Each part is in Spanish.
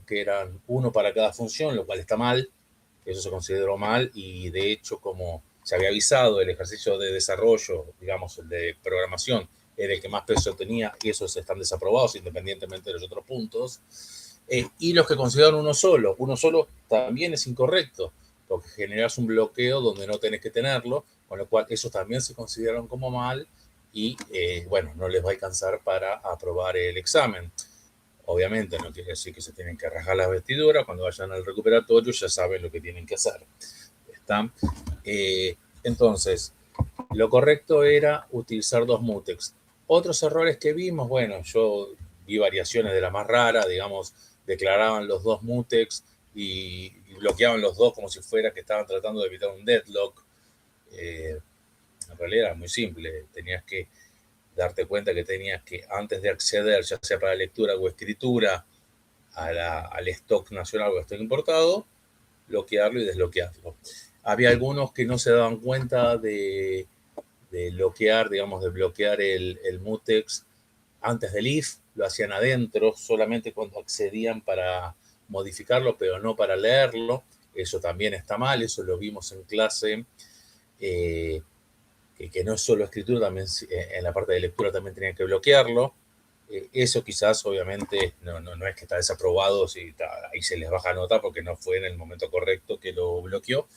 que eran uno para cada función, lo cual está mal, eso se consideró mal, y de hecho, como se había avisado, el ejercicio de desarrollo, digamos, el de programación, era el que más peso tenía, y esos están desaprobados independientemente de los otros puntos. Y los que consideran uno solo también es incorrecto, porque generas un bloqueo donde no tenés que tenerlo, con lo cual esos también se consideraron como mal, y bueno, no les va a alcanzar para aprobar el examen. Obviamente no quiere decir que se tienen que rasgar las vestiduras, cuando vayan al recuperatorio ya saben lo que tienen que hacer. ¿Está? Entonces, lo correcto era utilizar dos mutex. Otros errores que vimos, bueno, yo vi variaciones de la más rara, digamos, declaraban los dos mutex y bloqueaban los dos como si fuera que estaban tratando de evitar un deadlock. En realidad era muy simple, tenías que darte cuenta que tenías que, antes de acceder, ya sea para lectura o escritura, al stock nacional o stock importado, bloquearlo y desbloquearlo. Había algunos que no se daban cuenta de bloquear, digamos, de bloquear el mutex antes del if, lo hacían adentro, solamente cuando accedían para modificarlo, pero no para leerlo. Eso también está mal, eso lo vimos en clase, que no es solo escritura, también en la parte de lectura también tenían que bloquearlo. Eso quizás, obviamente, no es que está desaprobado, si ahí se les baja nota porque no fue en el momento correcto que lo bloqueó.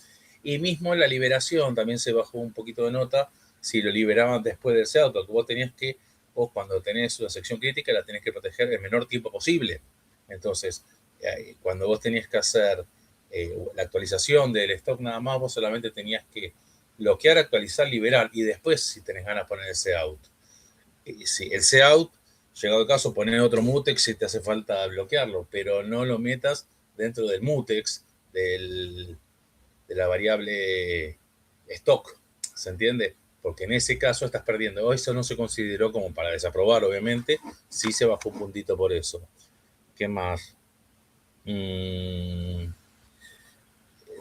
Y mismo en la liberación también se bajó un poquito de nota si lo liberaban después del SEAUT, porque vos cuando tenés una sección crítica la tenés que proteger el menor tiempo posible. Entonces, cuando vos tenías que hacer la actualización del stock nada más, vos solamente tenías que bloquear, actualizar, liberar, y después, si tenés ganas, poner el SEAUT. Si el SEAUT, llegado el caso, poner otro mutex si te hace falta bloquearlo, pero no lo metas dentro del mutex de la variable stock, ¿se entiende? Porque en ese caso estás perdiendo. Eso no se consideró como para desaprobar, obviamente, sí se bajó un puntito por eso. ¿Qué más?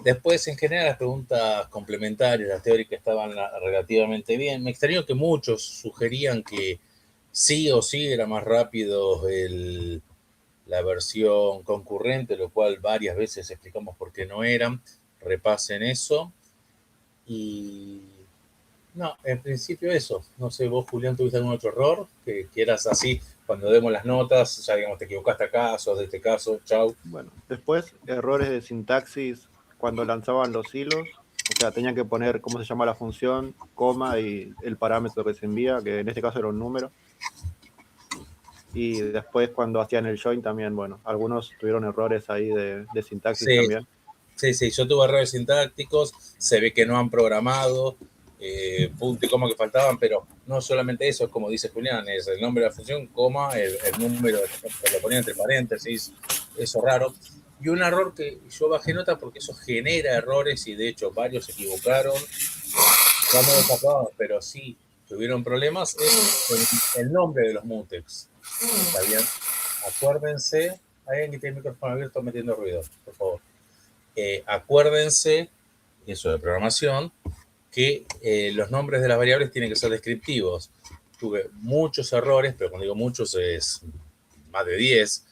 Después, en general, las preguntas complementarias, las teóricas, estaban relativamente bien. Me extrañó que muchos sugerían que sí o sí era más rápido la versión concurrente, lo cual varias veces explicamos por qué no eran. Repasen eso. Y no, en principio eso. No sé, vos, Julián, ¿tuviste algún otro error? Que quieras así, cuando demos las notas, ya digamos, te equivocaste acá, sos de este caso, chau. Bueno, después errores de sintaxis cuando lanzaban los hilos, o sea, tenían que poner cómo se llama la función, coma y el parámetro que se envía, que en este caso era un número. Y después cuando hacían el join también, bueno, algunos tuvieron errores ahí de sintaxis Sí, también. sí, yo tuve errores sintácticos, se ve que no han programado, punto y coma que faltaban, pero no solamente eso, es como dice Julián, es el nombre de la función, coma, el número, lo ponía entre paréntesis, eso raro. Y un error que yo bajé nota porque eso genera errores y de hecho varios se equivocaron, ya no desaprobados, pero sí tuvieron problemas, es el nombre de los mutex. ¿Está bien? Acuérdense, alguien que tiene el micrófono abierto metiendo ruido, por favor. Acuérdense, eso de programación, que los nombres de las variables tienen que ser descriptivos. Tuve muchos errores, pero cuando digo muchos es más de 10,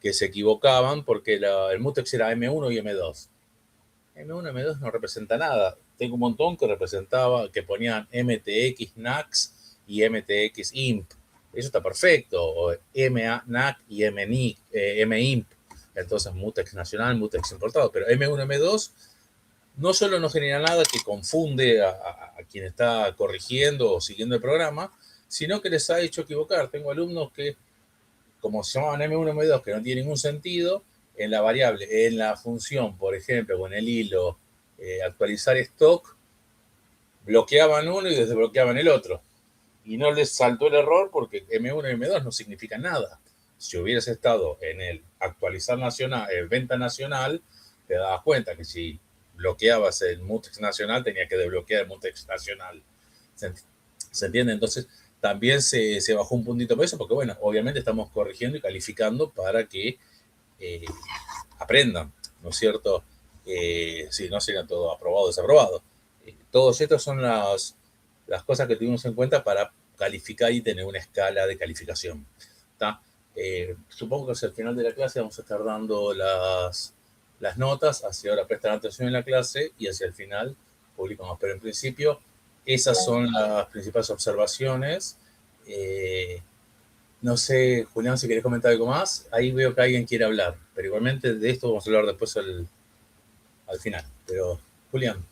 que se equivocaban porque el mutex era M1 y M2. M1 y M2 no representa nada. Tengo un montón que ponían MTX NAX y MTX IMP. Eso está perfecto. O MA NAC y MIMP. Entonces, mutex nacional, mutex importado. Pero M1 y M2 no solo no genera nada que confunde a quien está corrigiendo o siguiendo el programa, sino que les ha hecho equivocar. Tengo alumnos que, como se llamaban M1 y M2, que no tiene ningún sentido, en la variable, en la función, por ejemplo, con el hilo actualizar stock, bloqueaban uno y desbloqueaban el otro. Y no les saltó el error porque M1 y M2 no significan nada. Si hubieras estado en el actualizar nacional, el venta nacional, te dabas cuenta que si bloqueabas el mutex nacional, tenía que desbloquear el mutex nacional. ¿Se entiende? Entonces, también se bajó un puntito por eso, porque, bueno, obviamente estamos corrigiendo y calificando para que aprendan, ¿no es cierto? Si no sería todo aprobado o desaprobado. Todos estos son las cosas que tuvimos en cuenta para calificar y tener una escala de calificación. ¿Tá? Supongo que hacia el final de la clase vamos a estar dando las notas, así ahora prestan atención en la clase y hacia el final publicamos. Pero en principio esas son las principales observaciones. Eh, no sé, Julián, si querés comentar algo más. Ahí veo que alguien quiere hablar, pero igualmente de esto vamos a hablar después al final. Pero, Julián.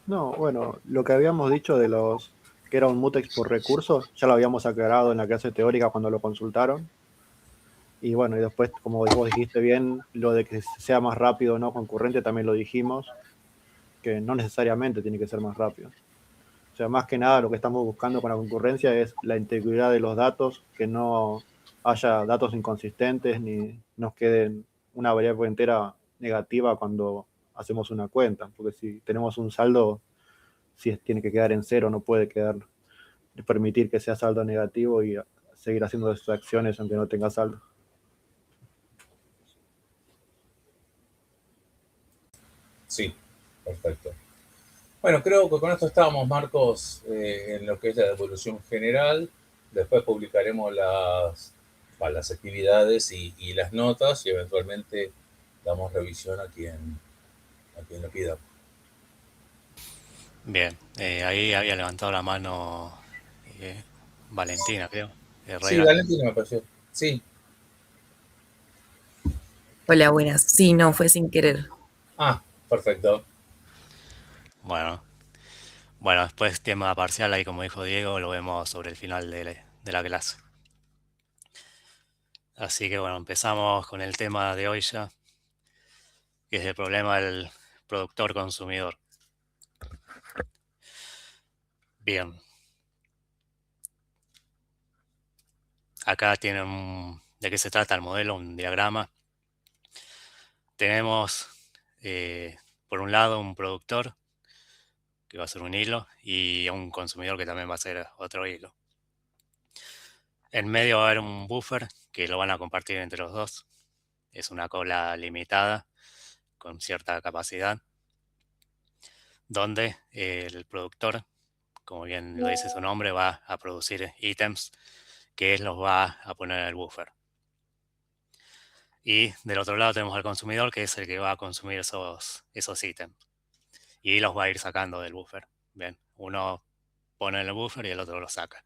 No, bueno, lo que habíamos dicho de los que era un mutex por recursos, ya lo habíamos aclarado en la clase teórica cuando lo consultaron. Y bueno, y después, como vos dijiste bien, lo de que sea más rápido o no concurrente también lo dijimos, que no necesariamente tiene que ser más rápido. O sea, más que nada lo que estamos buscando con la concurrencia es la integridad de los datos, que no haya datos inconsistentes ni nos queden una variable entera negativa cuando hacemos una cuenta, porque si tenemos un saldo, si tiene que quedar en cero, no puede quedar, permitir que sea saldo negativo y seguir haciendo extracciones aunque no tenga saldo. Sí, perfecto. Bueno, creo que con esto estábamos, Marcos, en lo que es la devolución general. Después publicaremos las actividades y las notas y eventualmente damos revisión a quien lo pida. Bien, ahí había levantado la mano eh, Valentina, creo, Sí, Herrera. Valentina me pareció. Sí. Hola, buenas. Sí, no, fue sin querer. Ah, perfecto. Bueno, bueno, después tema parcial, ahí como dijo Diego, lo vemos sobre el final de la clase. Así que bueno, empezamos con el tema de hoy ya, que es el problema del productor consumidor. Bien, acá tienen de qué se trata el modelo, un diagrama. Tenemos por un lado un productor, que va a ser un hilo, y un consumidor que también va a ser otro hilo. En medio va a haber un buffer que lo van a compartir entre los dos. Es una cola limitada con cierta capacidad, donde el productor, como bien lo dice su nombre, va a producir ítems que los va a poner en el buffer. Y del otro lado tenemos al consumidor, que es el que va a consumir esos ítems. Y los va a ir sacando del buffer. Bien, uno pone en el buffer y el otro lo saca.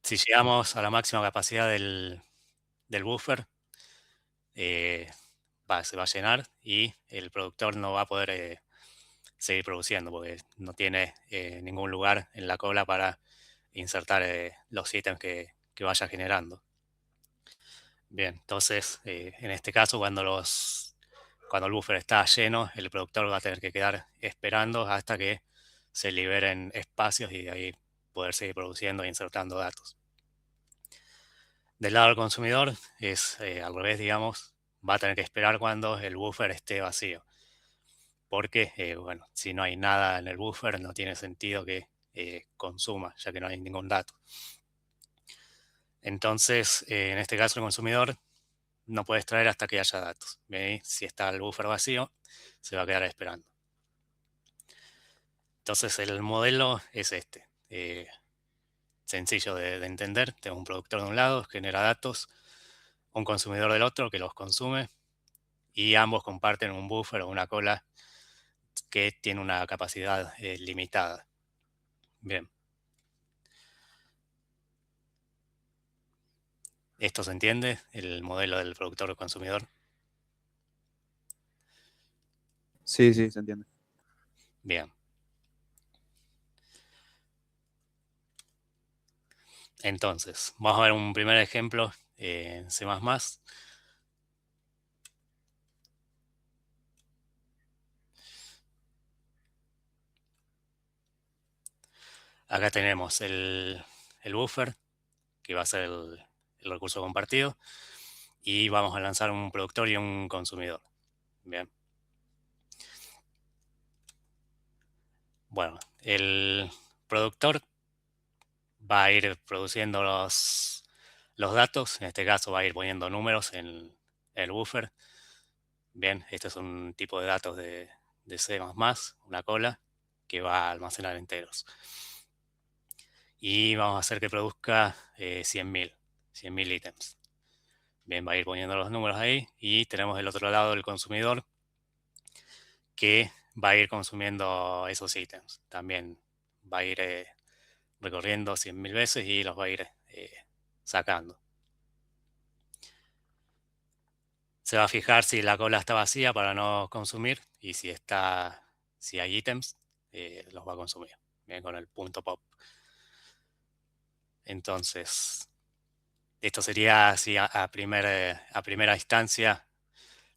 Si llegamos a la máxima capacidad del buffer, se va a llenar y el productor no va a poder seguir produciendo porque no tiene ningún lugar en la cola para insertar los ítems que vaya generando. Bien, entonces en este caso cuando el buffer está lleno, el productor va a tener que quedar esperando hasta que se liberen espacios y de ahí poder seguir produciendo e insertando datos. Del lado del consumidor es al revés, digamos, va a tener que esperar cuando el buffer esté vacío. Porque, bueno, si no hay nada en el buffer, no tiene sentido que consuma, ya que no hay ningún dato. Entonces, en este caso, el consumidor no puede extraer hasta que haya datos. ¿Ve? Si está el buffer vacío, se va a quedar esperando. Entonces, el modelo es este. Sencillo de entender. Tengo un productor de un lado, genera datos, un consumidor del otro que los consume y ambos comparten un buffer o una cola que tiene una capacidad limitada. Bien. ¿Esto se entiende? El modelo del productor consumidor. Sí, sí, se entiende. Bien. Entonces, vamos a ver un primer ejemplo en C++. Acá tenemos el buffer, que va a ser el recurso compartido, y vamos a lanzar un productor y un consumidor. Bien. Bueno, el productor va a ir produciendo los datos, en este caso va a ir poniendo números en el buffer. Bien, este es un tipo de datos de C++, una cola que va a almacenar enteros. y vamos a hacer que produzca 100.000 ítems. Bien, va a ir poniendo los números ahí y tenemos del otro lado el consumidor que va a ir consumiendo esos ítems. También va a ir recorriendo 100.000 veces y los va a ir sacando. Se va a fijar si la cola está vacía para no consumir y si hay ítems, los va a consumir. Bien, con el punto pop. Entonces, esto sería así a primera instancia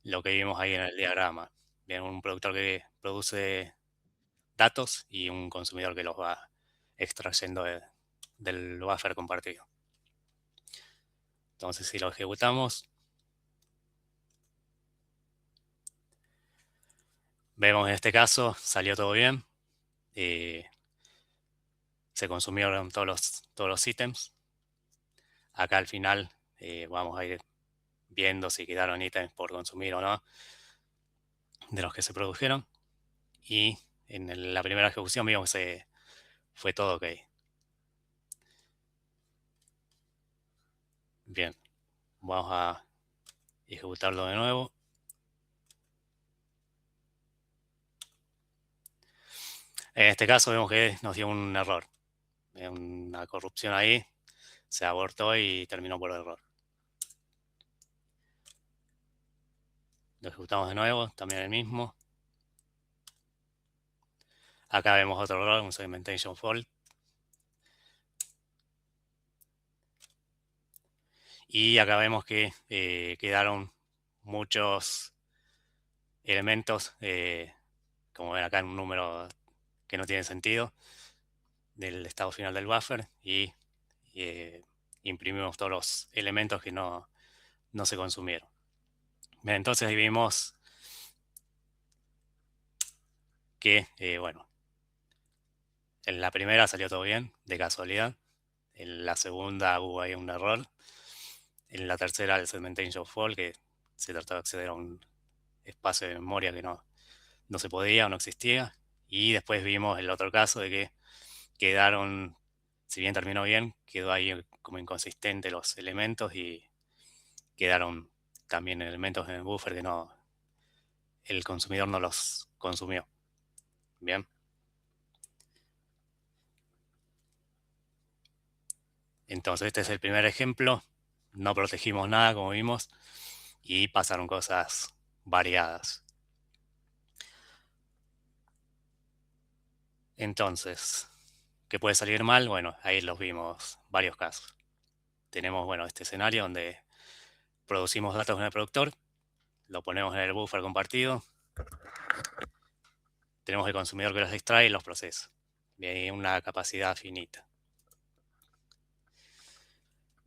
lo que vimos ahí en el diagrama. Bien, un productor que produce datos y un consumidor que los va extrayendo del buffer compartido. Entonces, si lo ejecutamos, vemos en este caso salió todo bien. Se consumieron todos los ítems. Acá al final vamos a ir viendo si quedaron ítems por consumir o no de los que se produjeron. Y en la primera ejecución vimos que fue todo ok. Bien, vamos a ejecutarlo de nuevo. En este caso vemos que nos dio un error. Una corrupción ahí, se abortó y terminó por error. Lo ejecutamos de nuevo, también el mismo. Acá vemos otro error, un segmentation fault. Y acá vemos que quedaron muchos elementos, como ven acá en un número que no tiene sentido, del estado final del buffer y imprimimos todos los elementos que no se consumieron. Bien, entonces ahí vimos que, bueno, en la primera salió todo bien, de casualidad. En la segunda hubo ahí un error. En la tercera el segmentation fault, que se trató de acceder a un espacio de memoria que no se podía o no existía. Y después vimos el otro caso de que quedaron, si bien terminó bien, quedó ahí como inconsistente los elementos y quedaron también elementos en el buffer que el consumidor no los consumió. Bien. Entonces este es el primer ejemplo. No protegimos nada, como vimos, y pasaron cosas variadas. Entonces, ¿qué puede salir mal? Bueno, ahí los vimos varios casos. Tenemos, bueno, este escenario donde producimos datos en el productor, lo ponemos en el buffer compartido, tenemos el consumidor que los extrae y los procesa. Y hay una capacidad finita.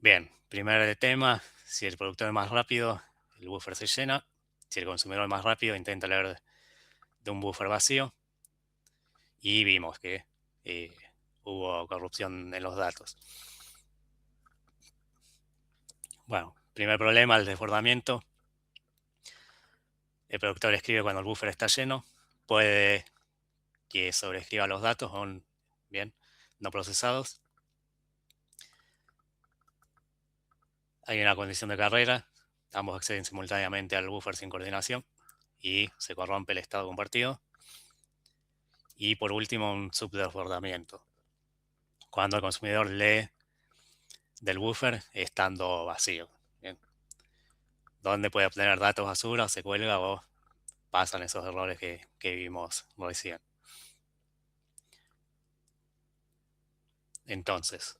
Bien, primer tema, si el productor es más rápido, el buffer se llena. Si el consumidor es más rápido, intenta leer de un buffer vacío. Y vimos que hubo corrupción en los datos. Bueno, primer problema, el desbordamiento. El productor escribe cuando el buffer está lleno. Puede que sobreescriba los datos aún bien no procesados. Hay una condición de carrera. Ambos acceden simultáneamente al buffer sin coordinación y se corrompe el estado compartido. Y por último, un subdesbordamiento. Cuando el consumidor lee del buffer estando vacío. Bien. Donde puede obtener datos basura, se cuelga o pasan esos errores que vimos recién. Entonces,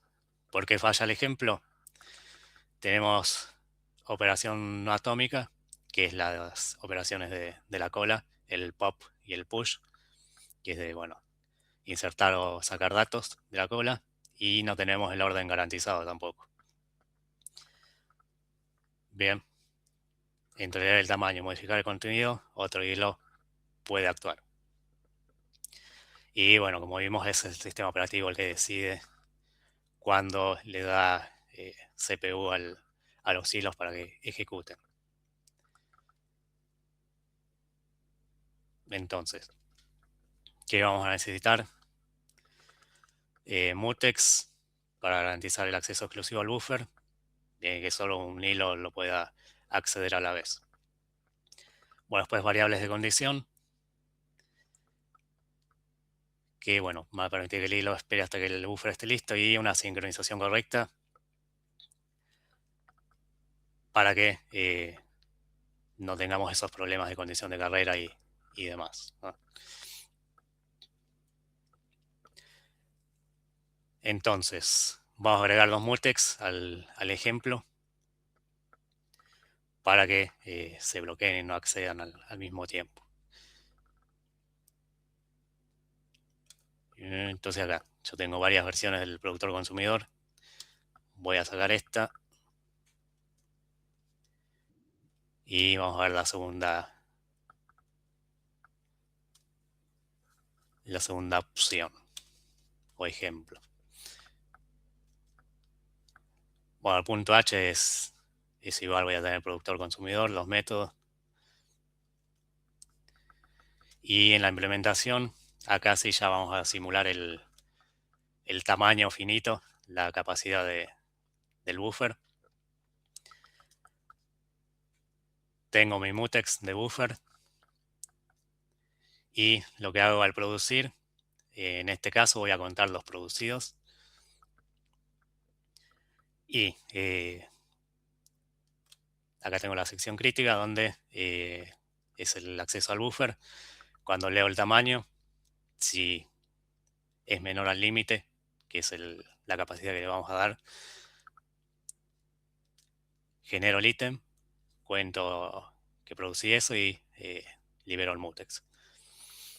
¿por qué falla el ejemplo? Tenemos operación no atómica, que es las operaciones de la cola, el pop y el push, que es de, bueno, insertar o sacar datos de la cola, y no tenemos el orden garantizado tampoco. Bien, entre leer el tamaño y modificar el contenido, otro hilo puede actuar. Y bueno, como vimos, es el sistema operativo el que decide cuándo le da CPU a los hilos para que ejecuten. Entonces, ¿qué vamos a necesitar? Mutex para garantizar el acceso exclusivo al buffer, bien, que solo un hilo lo pueda acceder a la vez. Bueno, después variables de condición, que bueno, va a permitir que el hilo espere hasta que el buffer esté listo, y una sincronización correcta para que no tengamos esos problemas de condición de carrera y demás, ¿no? Entonces, vamos a agregar 2 mutex al ejemplo para que se bloqueen y no accedan al mismo tiempo. Entonces acá yo tengo varias versiones del productor consumidor. Voy a sacar esta. Y vamos a ver la segunda opción o ejemplo. Bueno, el punto H es igual, voy a tener productor consumidor, los métodos. Y en la implementación, acá sí ya vamos a simular el tamaño finito, la capacidad del buffer. Tengo mi mutex de buffer. Y lo que hago al producir, en este caso voy a contar los producidos. Y acá tengo la sección crítica donde es el acceso al buffer. Cuando leo el tamaño, si es menor al límite, que es la capacidad que le vamos a dar, genero el ítem, cuento que producí eso y libero el mutex.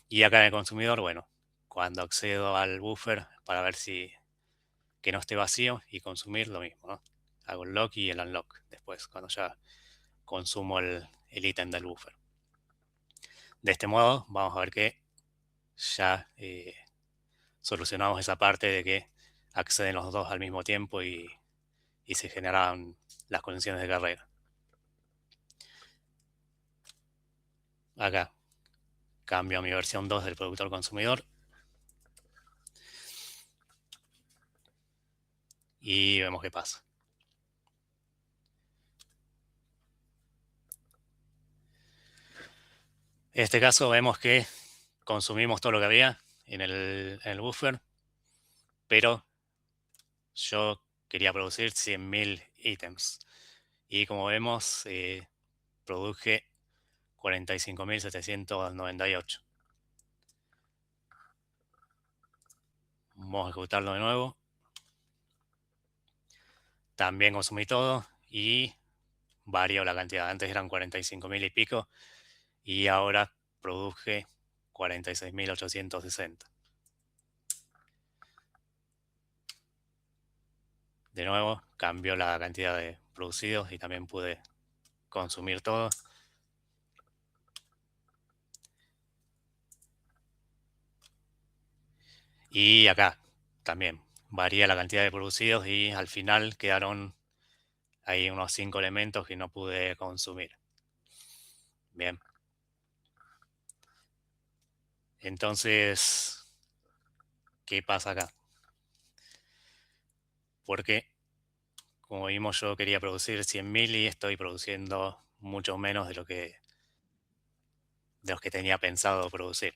Y acá en el consumidor, bueno, cuando accedo al buffer para ver que no esté vacío y consumir, lo mismo, ¿no? Hago el lock y el unlock después, cuando ya consumo el ítem del buffer. De este modo, vamos a ver que ya solucionamos esa parte de que acceden los dos al mismo tiempo y se generan las condiciones de carrera. Acá cambio a mi versión 2 del productor consumidor. Y vemos qué pasa. En este caso vemos que consumimos todo lo que había en el buffer, pero yo quería producir 100.000 ítems. Y como vemos, produje 45.798. Vamos a ejecutarlo de nuevo. También consumí todo y varió la cantidad. Antes eran 45.000 y pico y ahora produje 46.860. De nuevo, cambió la cantidad de producidos y también pude consumir todo. Y acá también varía la cantidad de producidos y al final quedaron ahí unos 5 elementos que no pude consumir. Bien. Entonces, ¿qué pasa acá? Porque, como vimos, yo quería producir 100.000 y estoy produciendo mucho menos de los que tenía pensado producir.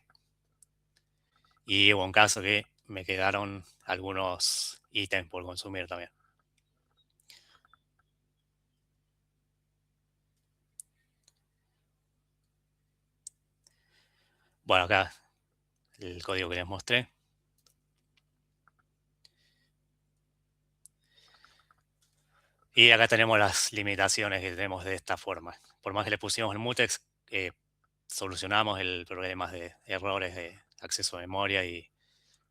Y hubo un caso que me quedaron algunos ítems por consumir también. Bueno, acá el código que les mostré. Y acá tenemos las limitaciones que tenemos de esta forma. Por más que le pusimos el mutex, solucionamos el problema de errores de acceso a memoria y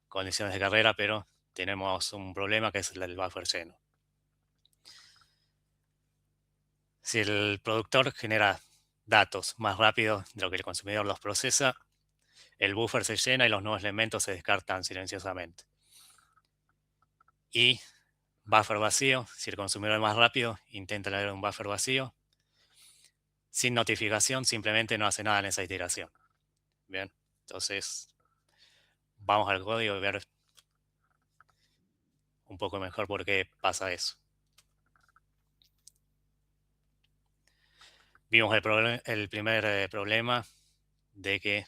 condiciones de carrera, pero tenemos un problema que es el del buffer lleno. Si el productor genera datos más rápido de lo que el consumidor los procesa, el buffer se llena y los nuevos elementos se descartan silenciosamente. Y buffer vacío, si el consumidor es más rápido, intenta leer un buffer vacío. Sin notificación, simplemente no hace nada en esa iteración. Bien, entonces vamos al código y ver un poco mejor por qué pasa eso. Vimos el primer problema de que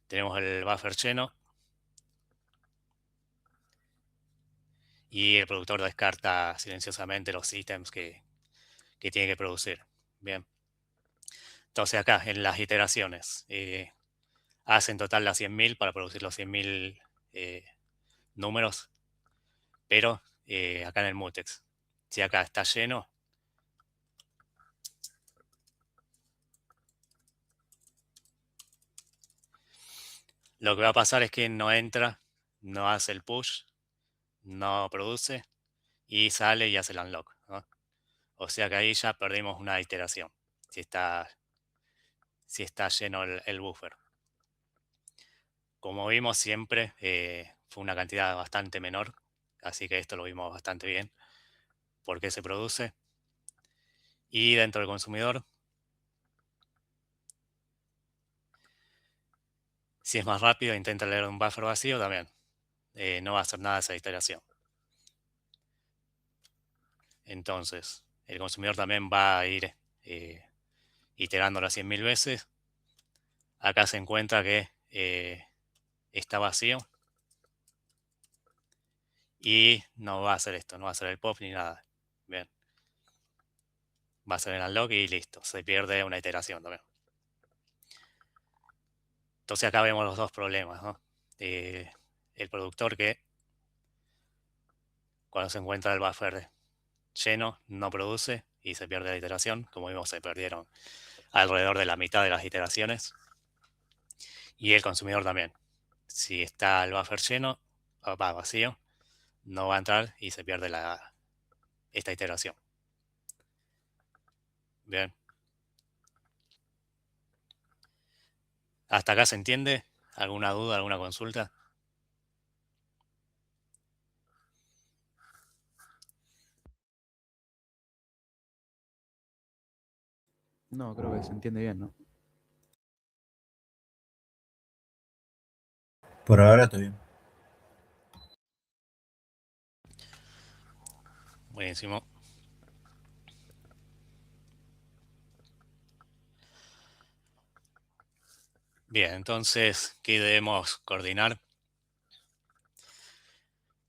tenemos el buffer lleno y el productor descarta silenciosamente los ítems que tiene que producir. Bien. Entonces acá en las iteraciones hace en total las 100.000 para producir los 100.000 números, pero acá en el mutex, si acá está lleno, lo que va a pasar es que no entra, no hace el push, no produce y sale y hace el unlock, ¿no? O sea que ahí ya perdimos una iteración, si está lleno el buffer. Como vimos siempre, fue una cantidad bastante menor, así que esto lo vimos bastante bien, por qué se produce. Y dentro del consumidor, si es más rápido, intenta leer un buffer vacío también. No va a hacer nada esa iteración. Entonces, el consumidor también va a ir iterando las 100.000 veces. Acá se encuentra que está vacío. Y no va a hacer esto, no va a hacer el pop ni nada. Bien. Va a ser el unlock y listo. Se pierde una iteración también. Entonces acá vemos los dos problemas, ¿no? El productor que cuando se encuentra el buffer lleno no produce y se pierde la iteración. Como vimos, se perdieron alrededor de la mitad de las iteraciones. Y el consumidor también. Si está el buffer lleno, va vacío, no va a entrar y se pierde esta iteración. Bien. ¿Hasta acá se entiende? ¿Alguna duda, alguna consulta? No, creo que se entiende bien, ¿no? Por ahora estoy bien. Buenísimo. Bien, entonces, ¿qué debemos coordinar?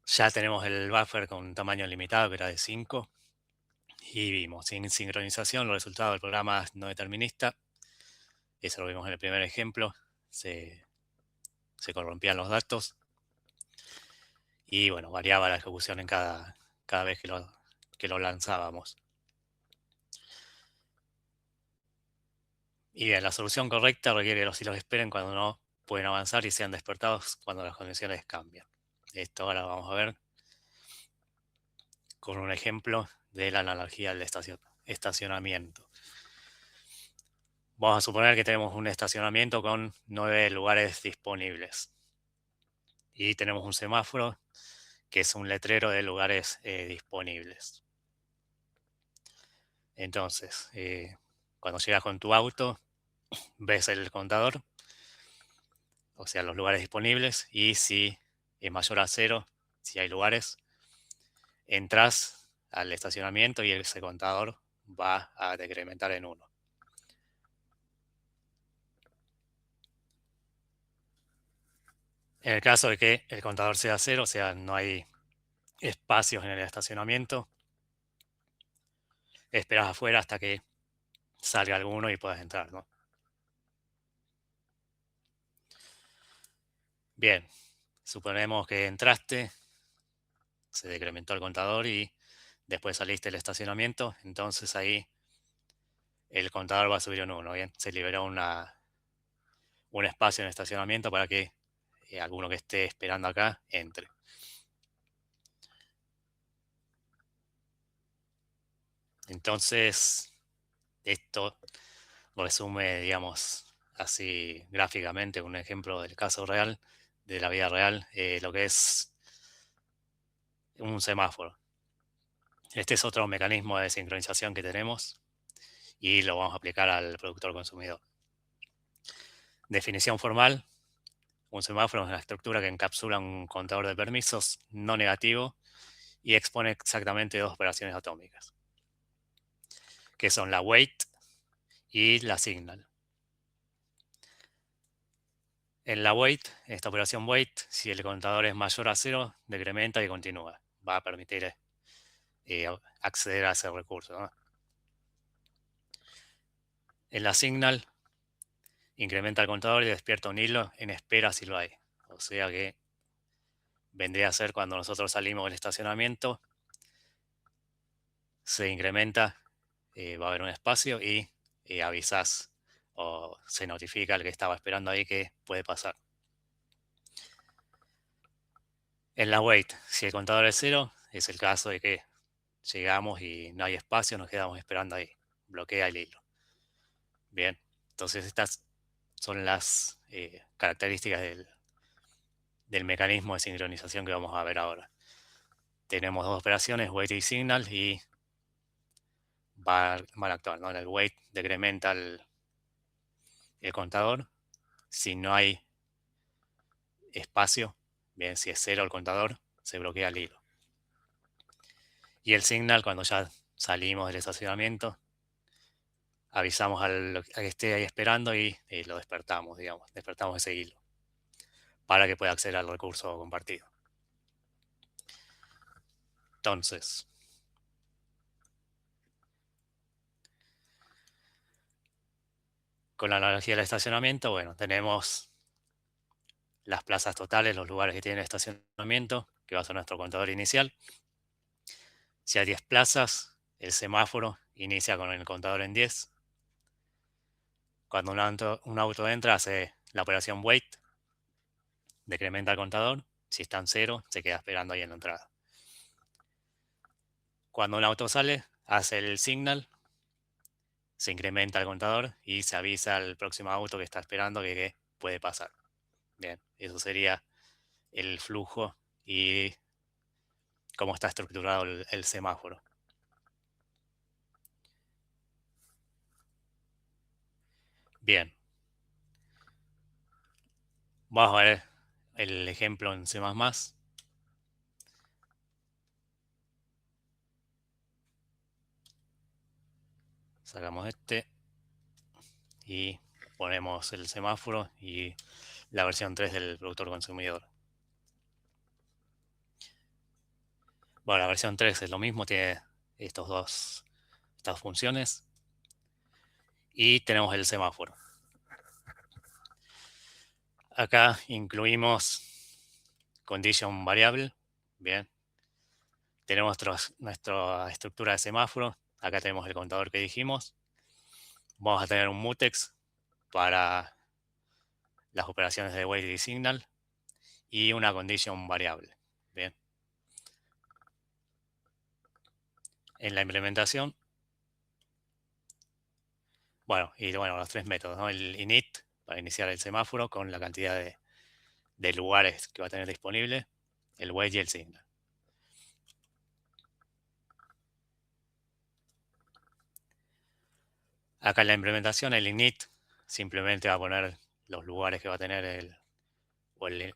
Ya tenemos el buffer con un tamaño limitado que era de 5. Y vimos, sin sincronización, los resultados del programa no determinista. Eso lo vimos en el primer ejemplo. Se corrompían los datos. Y bueno, variaba la ejecución en cada vez que lo lanzábamos. Y bien, la solución correcta requiere que los hilos esperen cuando no pueden avanzar y sean despertados cuando las condiciones cambian. Esto ahora vamos a ver con un ejemplo de la analogía del estacionamiento. Vamos a suponer que tenemos un estacionamiento con 9 lugares disponibles. Y tenemos un semáforo que es un letrero de lugares disponibles. Entonces, cuando llegas con tu auto, ves el contador, o sea, los lugares disponibles, y si es mayor a 0, si hay lugares, entras al estacionamiento y ese contador va a decrementar en 1. En el caso de que el contador sea 0, o sea, no hay espacios en el estacionamiento, esperas afuera hasta que salga alguno y puedas entrar, ¿no? Bien, suponemos que entraste, se decrementó el contador y después saliste del estacionamiento, entonces ahí el contador va a subir en 1, ¿bien? Se liberó un espacio en el estacionamiento para que alguno que esté esperando acá entre. Entonces, esto resume, digamos, así gráficamente, un ejemplo del caso real, de la vida real, lo que es un semáforo. Este es otro mecanismo de sincronización que tenemos y lo vamos a aplicar al productor consumidor. Definición formal, Un semáforo es una estructura que encapsula un contador de permisos no negativo y expone exactamente dos operaciones atómicas, que son la wait y la signal. En la wait, en esta operación wait, si el contador es mayor a 0, decrementa y continúa. Va a permitir acceder a ese recurso, ¿no? En la signal, incrementa el contador y despierta un hilo en espera si lo hay. O sea que vendría a ser cuando nosotros salimos del estacionamiento, se incrementa, va a haber un espacio y avisás o se notifica al que estaba esperando ahí que puede pasar. En la wait, si el contador es 0, es el caso de que llegamos y no hay espacio, nos quedamos esperando ahí. Bloquea el hilo. Bien, entonces estas son las características del mecanismo de sincronización que vamos a ver ahora. Tenemos dos operaciones, wait y signal, y van a actuar, ¿no? En el wait decrementa el contador. Si no hay espacio, bien, si es 0 el contador, se bloquea el hilo. Y el signal, cuando ya salimos del estacionamiento, avisamos al que esté ahí esperando y lo despertamos, digamos, despertamos ese hilo para que pueda acceder al recurso compartido. Entonces, con la analogía del estacionamiento, bueno, tenemos las plazas totales, los lugares que tienen estacionamiento, que va a ser nuestro contador inicial. Si hay 10 plazas, el semáforo inicia con el contador en 10. Cuando un auto entra, hace la operación wait, decrementa el contador. Si está en 0, se queda esperando ahí en la entrada. Cuando un auto sale, hace el signal, se incrementa el contador y se avisa al próximo auto que está esperando que puede pasar. Bien, eso sería el flujo y cómo está estructurado el semáforo. Bien. Vamos a ver el ejemplo en C++. Sacamos este y ponemos el semáforo y la versión 3 del productor consumidor. Bueno, la versión 3 es lo mismo, tiene estas funciones. Y tenemos el semáforo. Acá incluimos condition variable. Bien. Tenemos nuestra estructura de semáforo. Acá tenemos el contador que dijimos. Vamos a tener un mutex para las operaciones de wait y signal. Y una condition variable. Bien. En la implementación, los tres métodos, ¿no? El init para iniciar el semáforo con la cantidad de lugares que va a tener disponible, el wait y el signal. Acá en la implementación, el init simplemente va a poner los lugares que va a tener el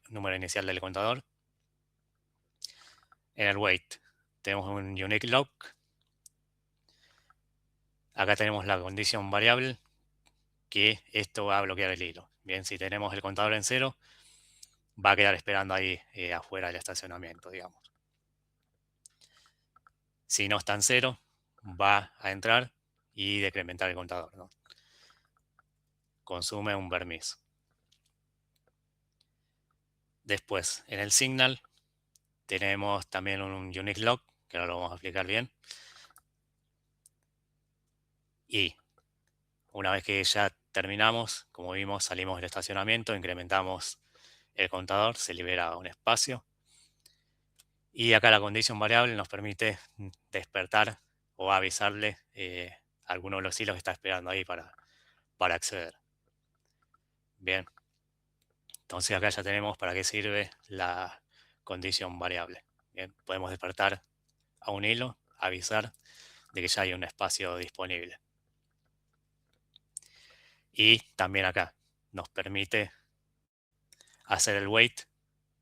número inicial del contador. En el wait tenemos un unique lock. Acá tenemos la condition variable, que esto va a bloquear el hilo. Bien, si tenemos el contador en 0, va a quedar esperando ahí afuera del estacionamiento, digamos. Si no está en 0, va a entrar y decrementar el contador, ¿no? Consume un permiso. Después, en el signal, tenemos también un unique lock, que ahora lo vamos a explicar bien. Y una vez que ya terminamos, como vimos, salimos del estacionamiento, incrementamos el contador, se libera un espacio. Y acá la condición variable nos permite despertar o avisarle a alguno de los hilos que está esperando ahí para acceder. Bien. Entonces acá ya tenemos para qué sirve la condición variable. Bien. Podemos despertar a un hilo, avisar de que ya hay un espacio disponible. Y también acá nos permite hacer el wait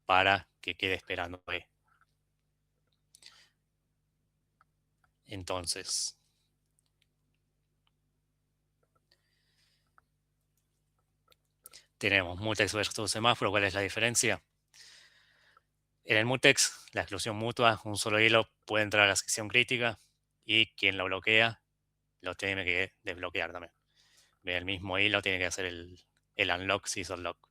para que quede esperando E. Entonces, tenemos mutex versus semáforo. ¿Cuál es la diferencia? En el mutex, la exclusión mutua, un solo hilo puede entrar a la sección crítica y quien lo bloquea lo tiene que desbloquear también. El mismo hilo tiene que hacer el unlock si hizo el lock.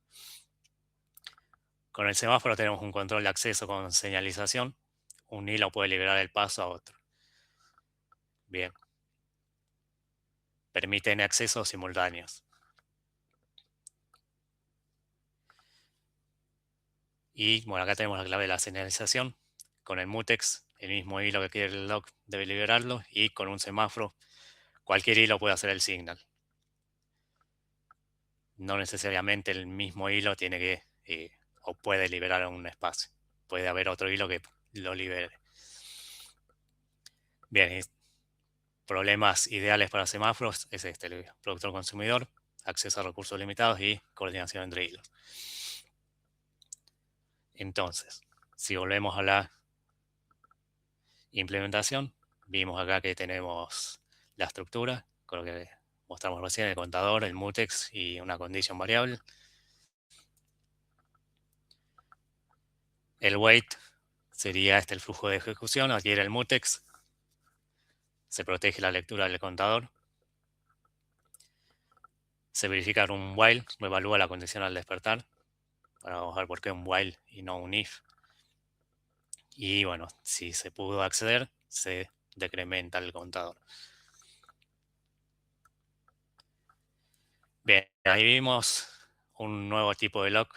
Con el semáforo tenemos un control de acceso con señalización. Un hilo puede liberar el paso a otro. Bien. Permiten accesos simultáneos. Y bueno, acá tenemos la clave de la señalización. Con el mutex, el mismo hilo que quiere el lock debe liberarlo. Y con un semáforo, cualquier hilo puede hacer el signal. No necesariamente el mismo hilo tiene que o puede liberar un espacio. Puede haber otro hilo que lo libere. Bien, problemas ideales para semáforos es este: el productor consumidor, acceso a recursos limitados y coordinación entre hilos. Entonces, si volvemos a la implementación, vimos acá que tenemos la estructura, con lo que mostramos recién, el contador, el mutex y una condition variable. El wait sería el flujo de ejecución. Aquí era el mutex. Se protege la lectura del contador. Se verifica un while, lo evalúa la condición al despertar. Para ver por qué un while y no un if. Y bueno, si se pudo acceder, se decrementa el contador. Bien, ahí vimos un nuevo tipo de lock,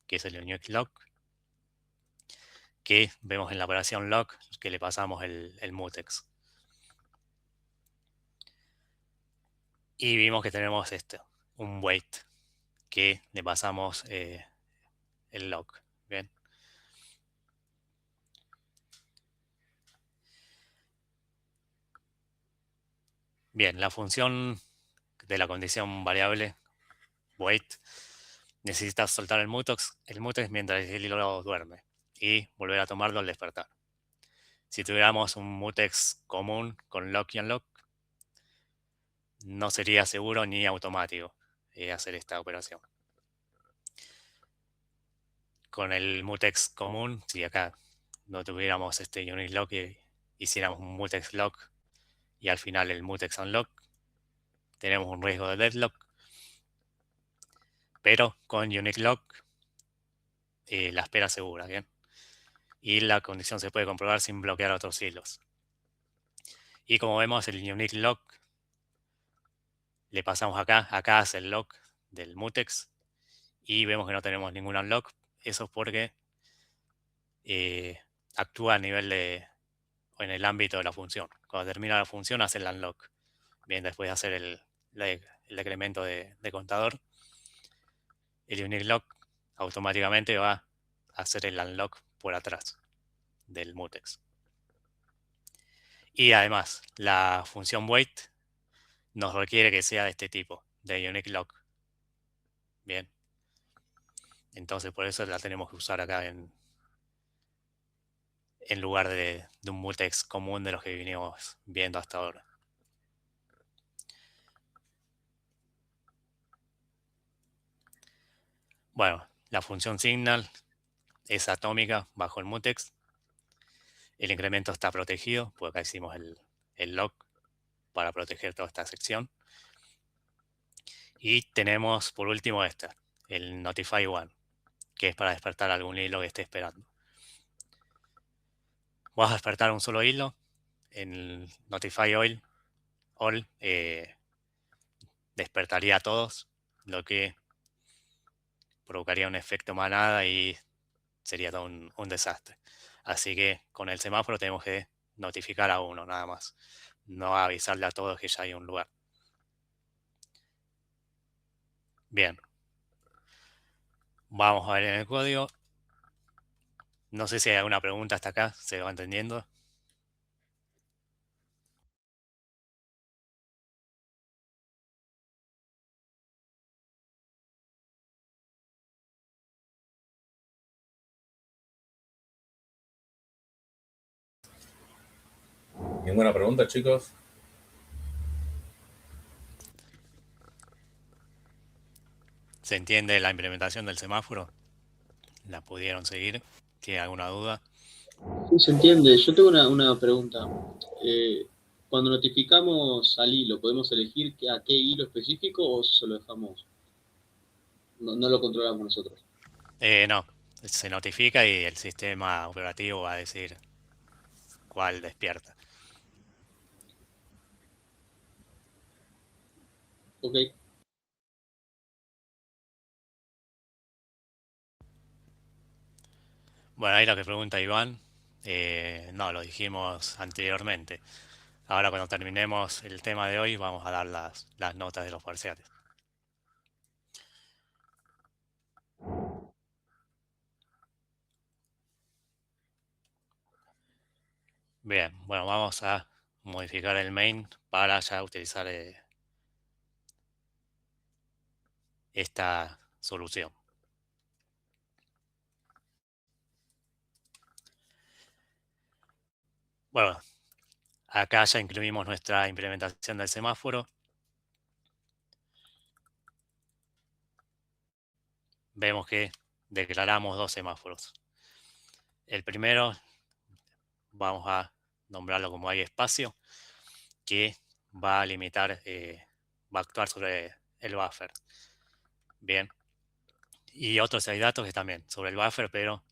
que es el unique lock, que vemos en la operación lock, que le pasamos el mutex. Y vimos que tenemos un wait, que le pasamos el lock. Bien. Bien, la función de la condición variable wait necesita soltar el mutex mientras el hilo duerme y volver a tomarlo al despertar. Si tuviéramos un mutex común con lock y unlock, no sería seguro ni automático hacer esta operación. Con el mutex común, si acá no tuviéramos este unique lock y hiciéramos un mutex lock y al final el mutex unlock, tenemos un riesgo de deadlock. Pero con unique lock, la espera segura, ¿bien? Y la condición se puede comprobar sin bloquear otros hilos. Y como vemos, el unique lock le pasamos acá hace el lock del mutex y vemos que no tenemos ningún unlock. Eso es porque actúa a nivel o en el ámbito de la función. Cuando termina la función hace el unlock. Bien, después de hacer el decremento de contador, el unique lock automáticamente va a hacer el unlock por atrás del mutex. Y además, la función wait nos requiere que sea de este tipo, de unique lock. Bien. Entonces, por eso la tenemos que usar acá en lugar de un mutex común de los que vinimos viendo hasta ahora. Bueno, la función signal es atómica bajo el mutex. El incremento está protegido, porque acá hicimos el lock para proteger toda esta sección. Y tenemos por último el notify one, que es para despertar algún hilo que esté esperando. Vas a despertar un solo hilo. En notify all despertaría a todos, lo que provocaría un efecto manada y sería todo un desastre. Así que con el semáforo tenemos que notificar a uno nada más, no avisarle a todos que ya hay un lugar. Bien, vamos a ver en el código. No sé si hay alguna pregunta hasta acá, ¿se va entendiendo? ¿Ninguna pregunta, chicos? ¿Se entiende la implementación del semáforo? ¿La pudieron seguir? ¿Tiene alguna duda? Sí, se entiende. Yo tengo una pregunta. Cuando notificamos al hilo, ¿podemos elegir a qué hilo específico o se lo dejamos? No lo controlamos nosotros. No, se notifica y el sistema operativo va a decir cuál despierta. Ok. Bueno, ahí lo que pregunta Iván, no, lo dijimos anteriormente. Ahora cuando terminemos el tema de hoy vamos a dar las notas de los parciales. Bien, bueno, vamos a modificar el main para ya utilizar esta solución. Bueno, acá ya incluimos nuestra implementación del semáforo. Vemos que declaramos dos semáforos. El primero vamos a nombrarlo como hay espacio, que va a limitar, va a actuar sobre el buffer. Bien. Y otros hay datos que también sobre el buffer, pero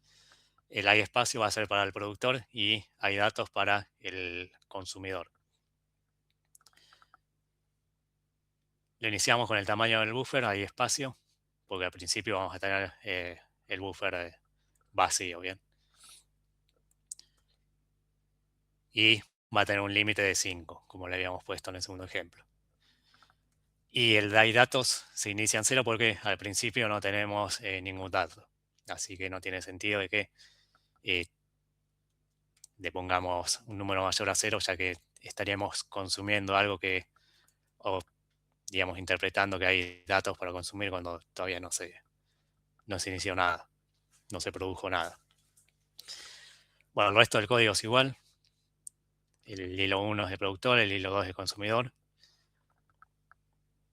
el hay espacio va a ser para el productor y hay datos para el consumidor. Lo iniciamos con el tamaño del buffer, hay espacio, porque al principio vamos a tener el buffer vacío, ¿bien? Y va a tener un límite de 5, como le habíamos puesto en el segundo ejemplo. Y el hay datos se inicia en 0 porque al principio no tenemos ningún dato. Así que no tiene sentido de que le pongamos un número mayor a 0, ya que estaríamos consumiendo algo que, o digamos, interpretando que hay datos para consumir cuando todavía no se inició nada, no se produjo nada. Bueno, el resto del código es igual. El hilo 1 es de productor, el hilo 2 es de consumidor.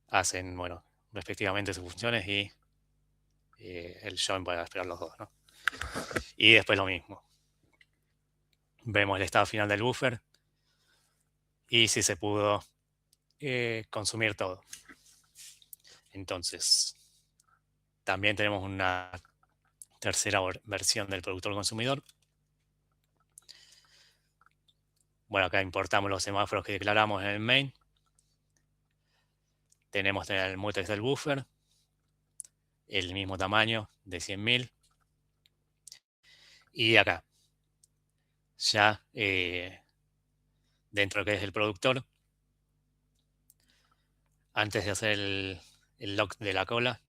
Hacen, bueno, respectivamente sus funciones y el join para esperar los dos, ¿no? Y después lo mismo. Vemos el estado final del buffer y si se pudo consumir todo. Entonces, también tenemos una tercera versión del productor consumidor. Bueno, acá importamos los semáforos que declaramos en el main. Tenemos el mutex del buffer, el mismo tamaño de 100.000. Y acá, ya dentro de lo que es el productor, antes de hacer el lock de la cola,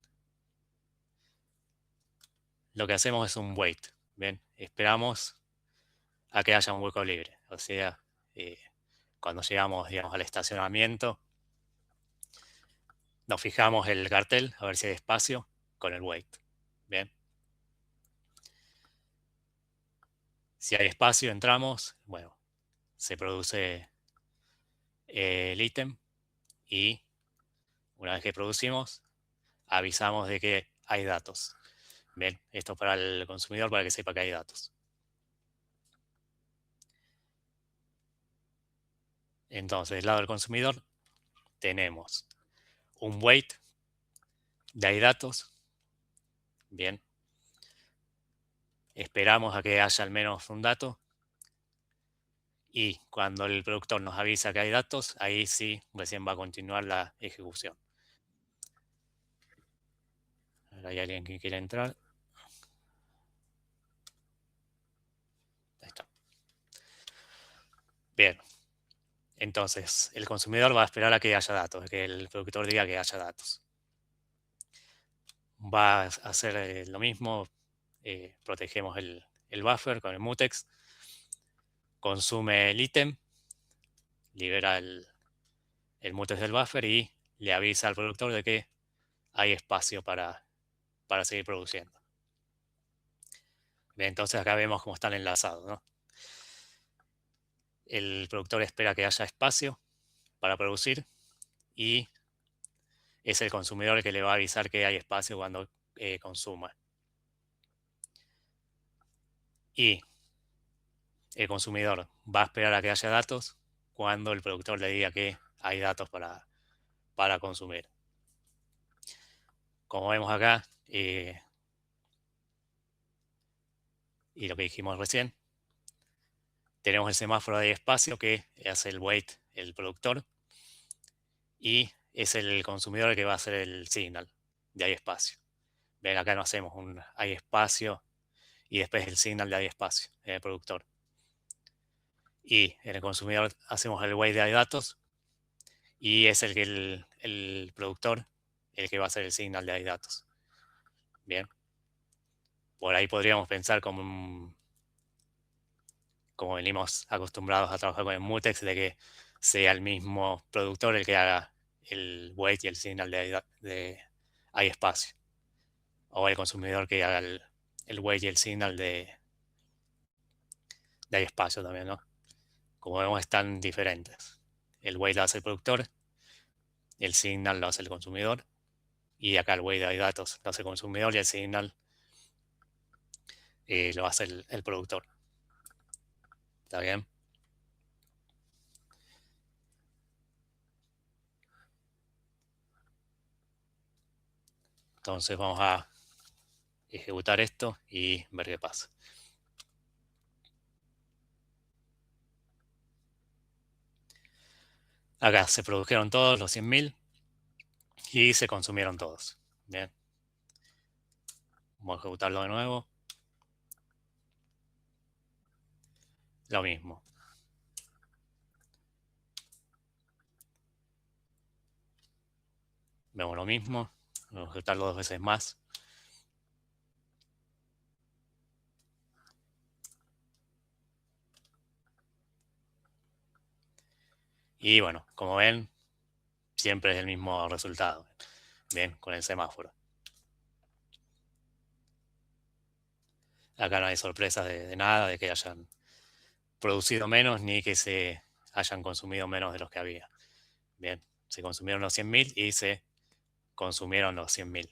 lo que hacemos es un wait. Bien, esperamos a que haya un hueco libre. O sea, cuando llegamos, digamos, al estacionamiento, nos fijamos el cartel a ver si hay espacio con el wait. Bien. Si hay espacio, entramos. Bueno, se produce el ítem y una vez que producimos, avisamos de que hay datos. Bien, esto para el consumidor para que sepa que hay datos. Entonces, del lado del consumidor, tenemos un wait de hay datos. Bien. Esperamos a que haya al menos un dato. Y cuando el productor nos avisa que hay datos, ahí sí recién va a continuar la ejecución. Ahora hay alguien que quiere entrar. Ahí está. Bien. Entonces, el consumidor va a esperar a que haya datos, que el productor diga que haya datos. Va a hacer lo mismo. Protegemos el buffer con el mutex. Consume el ítem. Libera el mutex del buffer y le avisa al productor de que hay espacio para seguir produciendo. Bien, entonces acá vemos cómo están enlazados, ¿no? el productor espera que haya espacio para producir y es el consumidor el que le va a avisar que hay espacio cuando consuma. Y el consumidor va a esperar a que haya datos cuando el productor le diga que hay datos para consumir. Como vemos acá, y lo que dijimos recién, tenemos el semáforo de espacio que hace el wait, el productor, y es el consumidor el que va a hacer el signal de hay espacio. Ven, acá no hacemos un hay espacio y después el signal de hay espacio en el productor. Y en el consumidor hacemos el wait de hay datos y es el productor el que va a hacer el signal de hay datos. Bien. Por ahí podríamos pensar como venimos acostumbrados a trabajar con el mutex, de que sea el mismo productor el que haga el wait y el signal de hay espacio. O el consumidor que haga el wait y el signal de hay espacio también, ¿no? Como vemos, están diferentes. El wait lo hace el productor, el signal lo hace el consumidor, y acá el wait de datos lo hace el consumidor y el signal lo hace el productor. ¿Está bien? Entonces vamos a ejecutar esto y ver qué pasa. Acá se produjeron todos los 100.000 y se consumieron todos. Bien. Vamos a ejecutarlo de nuevo. Lo mismo. Vemos lo mismo. Vamos a ejecutarlo 2 veces más. Y bueno, como ven, siempre es el mismo resultado. Bien, con el semáforo. Acá no hay sorpresas de nada, de que hayan producido menos ni que se hayan consumido menos de los que había. Bien, se consumieron los 100.000 y se consumieron los 100.000.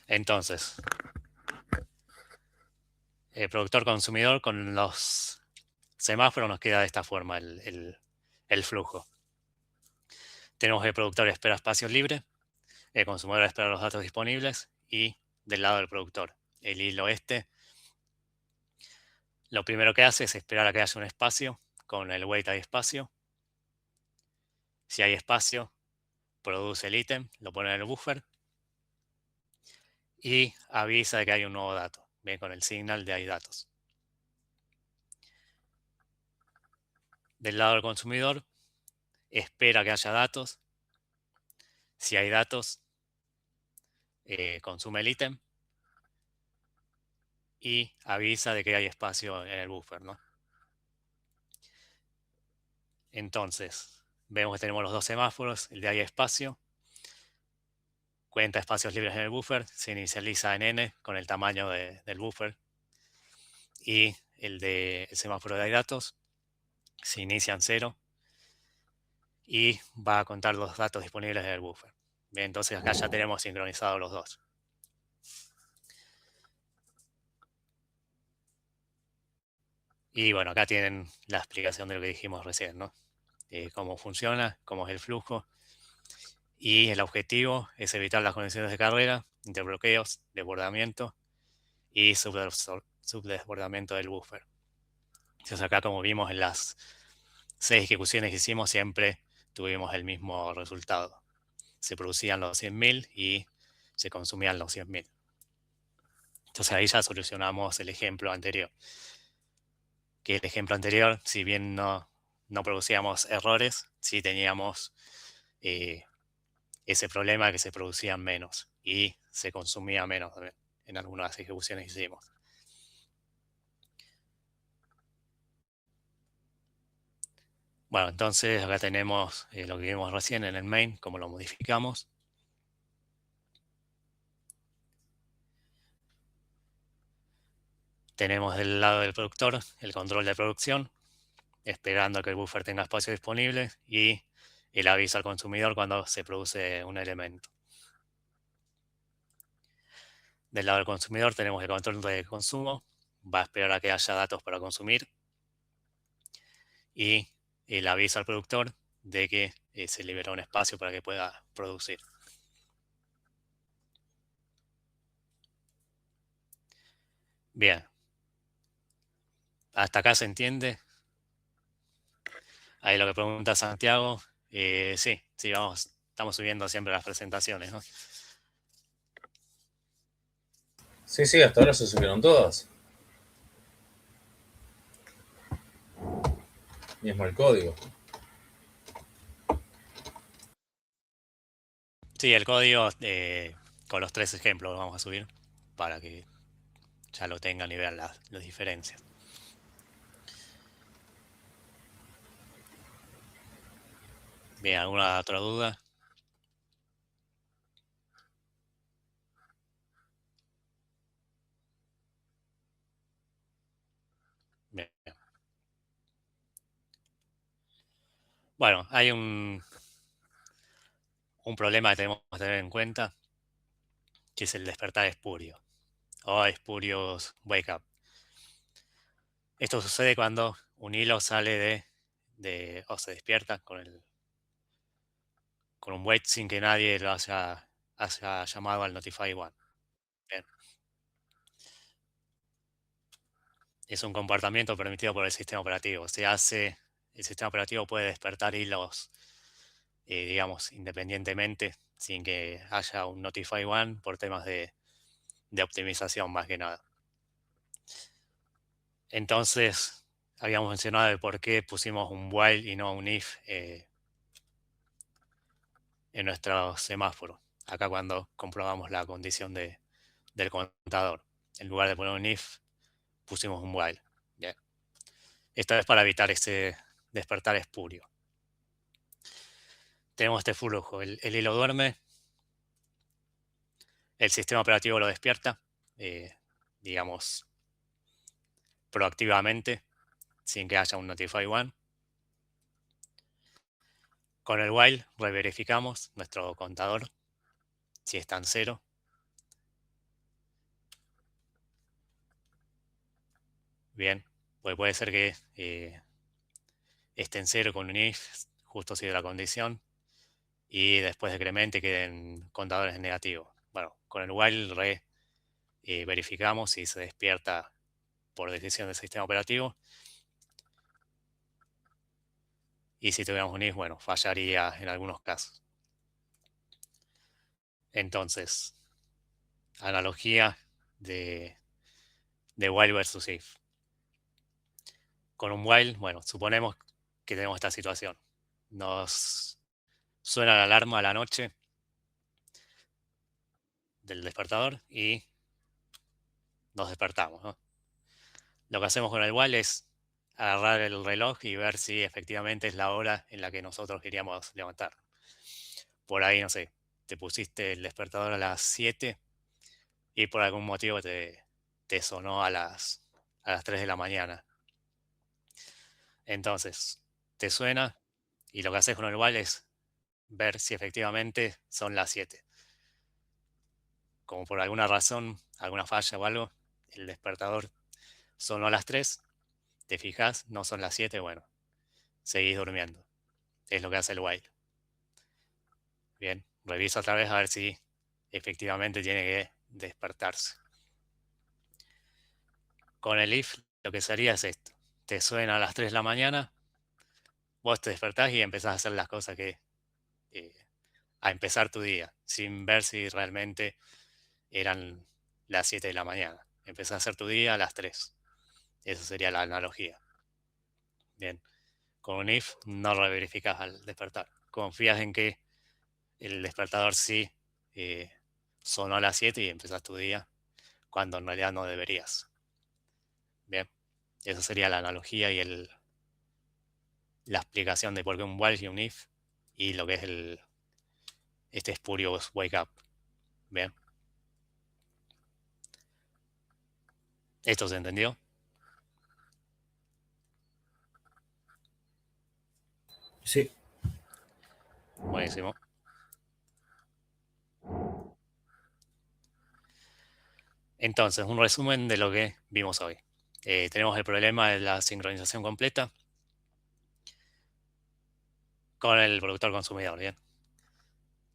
Entonces, el productor consumidor con los semáforos nos queda de esta forma el flujo. Tenemos el productor espera espacios libres, el consumidor espera los datos disponibles y del lado del productor, el hilo este, lo primero que hace es esperar a que haya un espacio con el wait hay espacio. Si hay espacio, produce el ítem, lo pone en el buffer y avisa de que hay un nuevo dato, bien, con el signal de hay datos. Del lado del consumidor, espera que haya datos. Si hay datos, consume el ítem y avisa de que hay espacio en el buffer, ¿no? Entonces, vemos que tenemos los dos semáforos, el de hay espacio, cuenta espacios libres en el buffer, se inicializa en n con el tamaño del buffer, y el semáforo de hay datos se inicia en 0 y va a contar los datos disponibles en el buffer. Bien, entonces acá ya tenemos sincronizados los dos. Y bueno, acá tienen la explicación de lo que dijimos recién, ¿no? Cómo funciona, cómo es el flujo. Y el objetivo es evitar las conexiones de carrera, interbloqueos, desbordamiento y subdesbordamiento del buffer. Entonces acá, como vimos en las 6 ejecuciones que hicimos, siempre tuvimos el mismo resultado. Se producían los 100.000 y se consumían los 100.000. Entonces ahí ya solucionamos el ejemplo anterior. Que el ejemplo anterior, si bien no producíamos errores, sí teníamos ese problema de que se producían menos y se consumía menos en algunas ejecuciones que hicimos. Bueno, entonces acá tenemos lo que vimos recién en el main, cómo lo modificamos. Tenemos del lado del productor el control de producción, esperando a que el buffer tenga espacio disponible, y el aviso al consumidor cuando se produce un elemento. Del lado del consumidor tenemos el control de consumo, va a esperar a que haya datos para consumir, y el aviso al productor de que se libera un espacio para que pueda producir. Bien. ¿Hasta acá se entiende? Ahí lo que pregunta Santiago. Sí, estamos subiendo siempre las presentaciones, ¿no? Sí, hasta ahora se subieron todas. Mismo el código. Sí, el código con los 3 ejemplos lo vamos a subir para que ya lo tengan y vean las diferencias. Bien, ¿alguna otra duda? Bien. Bueno, hay un problema que tenemos que tener en cuenta, que es el despertar espurio, o espurios wake up. Esto sucede cuando un hilo sale o se despierta con un wait sin que nadie lo haya llamado al notify one. Bien. Es un comportamiento permitido por el sistema operativo. El sistema operativo puede despertar hilos, digamos, independientemente, sin que haya un notify one, por temas de optimización más que nada. Entonces, habíamos mencionado el por qué pusimos un while y no un if en nuestro semáforo. Acá cuando comprobamos la condición del contador. En lugar de poner un if, pusimos un while. Bien. Esto es para evitar ese despertar espurio. Tenemos este flujo. El hilo duerme, el sistema operativo lo despierta, digamos, proactivamente, sin que haya un notify one. Con el while reverificamos nuestro contador, si está en 0. Bien, pues puede ser que esté en 0 con un if, justo sigue la condición, y después decremente queden contadores negativos. Bueno, con el while verificamos si se despierta por decisión del sistema operativo. Y si tuviéramos un if, bueno, fallaría en algunos casos. Entonces, analogía de while versus if. Con un while, bueno, suponemos que tenemos esta situación. Nos suena la alarma a la noche del despertador y nos despertamos, ¿no? Lo que hacemos con el while es agarrar el reloj y ver si efectivamente es la hora en la que nosotros queríamos levantar. Por ahí, no sé, te pusiste el despertador a las 7 y por algún motivo te sonó a las 3 de la mañana. Entonces, te suena y lo que haces con el while es ver si efectivamente son las 7. Como por alguna razón, alguna falla o algo, el despertador sonó a las 3, te fijas, no son las 7, bueno, seguís durmiendo. Es lo que hace el while. Bien, reviso otra vez a ver si efectivamente tiene que despertarse. Con el if lo que sería es esto. Te suena a las 3 de la mañana, vos te despertás y empezás a hacer las cosas a empezar tu día, sin ver si realmente eran las 7 de la mañana. Empezás a hacer tu día a las 3. Esa sería la analogía. Bien, con un if no lo verificas al despertar. Confías en que el despertador sí sonó a las 7 y empezás tu día, cuando en realidad no deberías. Bien, esa sería la analogía y la explicación de por qué un while y un if y lo que es este spurious wake up. Bien. ¿Esto se entendió? Sí. Buenísimo. Entonces, un resumen de lo que vimos hoy. Tenemos el problema de la sincronización completa con el productor consumidor, ¿bien?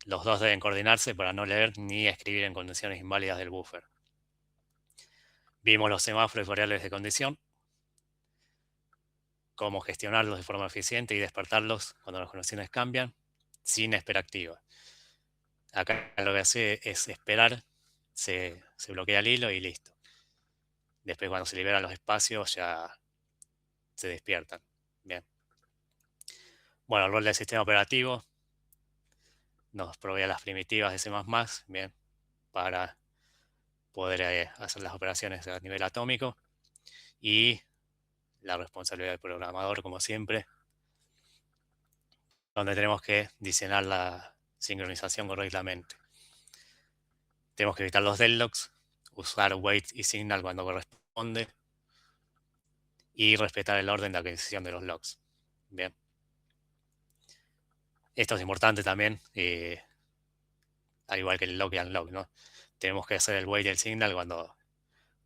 Los dos deben coordinarse para no leer ni escribir en condiciones inválidas del buffer. Vimos los semáforos y variables de condición, cómo gestionarlos de forma eficiente y despertarlos cuando las condiciones cambian, sin espera activa. Acá lo que hace es esperar, se bloquea el hilo y listo. Después cuando se liberan los espacios ya se despiertan. Bien. Bueno, el rol del sistema operativo nos provee las primitivas de C++, bien, para poder hacer las operaciones a nivel atómico, y la responsabilidad del programador, como siempre, donde tenemos que diseñar la sincronización correctamente. Tenemos que evitar los deadlocks, usar wait y signal cuando corresponde, y respetar el orden de adquisición de los logs. Bien. Esto es importante también, al igual que el lock y unlock, ¿no? Tenemos que hacer el wait y el signal cuando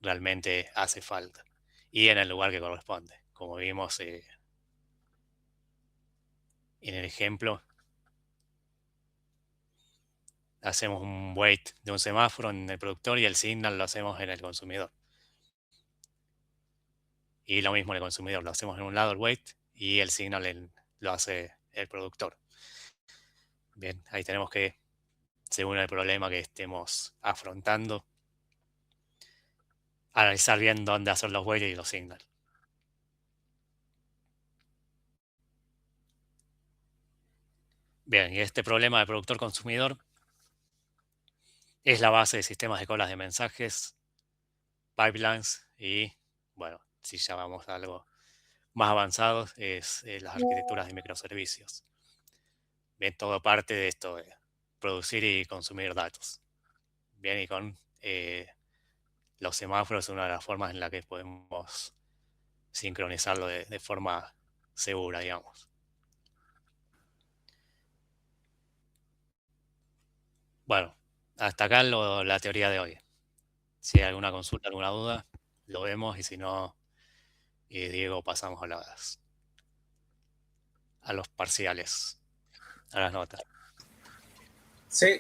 realmente hace falta y en el lugar que corresponde. Como vimos en el ejemplo, hacemos un wait de un semáforo en el productor y el signal lo hacemos en el consumidor. Y lo mismo en el consumidor, lo hacemos en un lado el wait y el signal lo hace el productor. Bien, ahí tenemos que, según el problema que estemos afrontando, analizar bien dónde hacer los waits y los signals. Bien, y este problema de productor-consumidor es la base de sistemas de colas de mensajes, pipelines y, bueno, si ya vamos a algo más avanzado, es las arquitecturas de microservicios. Bien, todo parte de esto de producir y consumir datos. Bien, y con los semáforos es una de las formas en la que podemos sincronizarlo de forma segura, digamos. Bueno, hasta acá la teoría de hoy. Si hay alguna consulta, alguna duda, lo vemos, y si no, Diego, pasamos a los parciales, a las notas. Sí,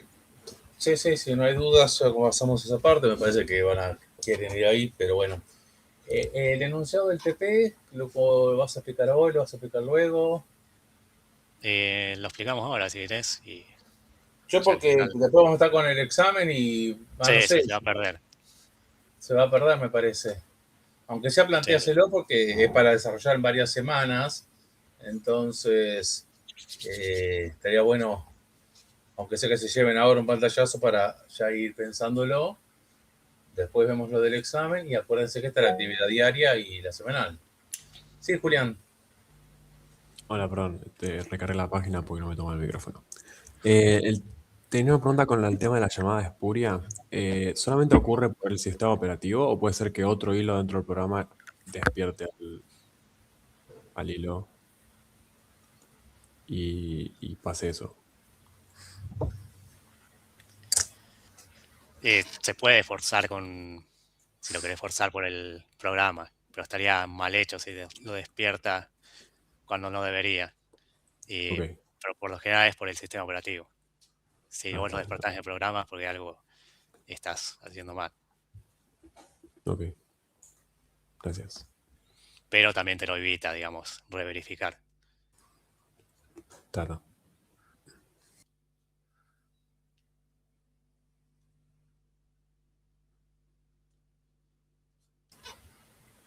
sí, no hay dudas, ya pasamos esa parte, me parece que quieren ir ahí, pero bueno. El enunciado del TP, ¿lo vas a explicar hoy, lo vas a explicar luego? Lo explicamos ahora, si querés. Yo porque después vamos a estar con el examen y, no sé, se va a perder. Se va a perder, me parece. Aunque sea planteáselo, porque es para desarrollar en varias semanas, entonces estaría bueno, aunque sea que se lleven ahora un pantallazo para ya ir pensándolo. Después vemos lo del examen y acuérdense que está la actividad diaria y la semanal. Sí, Julián. Hola, perdón, recargué la página porque no me toma el micrófono. Tenía una pregunta con el tema de la llamada espuria. ¿Solamente ocurre por el sistema operativo o puede ser que otro hilo dentro del programa despierte al hilo y pase eso? Se puede forzar si lo querés forzar por el programa, pero estaría mal hecho si lo despierta cuando no debería. Okay. Pero por lo general es por el sistema operativo. Si vos lo Está bien. despertás en el programa es porque algo estás haciendo mal. Ok. Gracias. Pero también te lo evita, digamos, reverificar. Tata.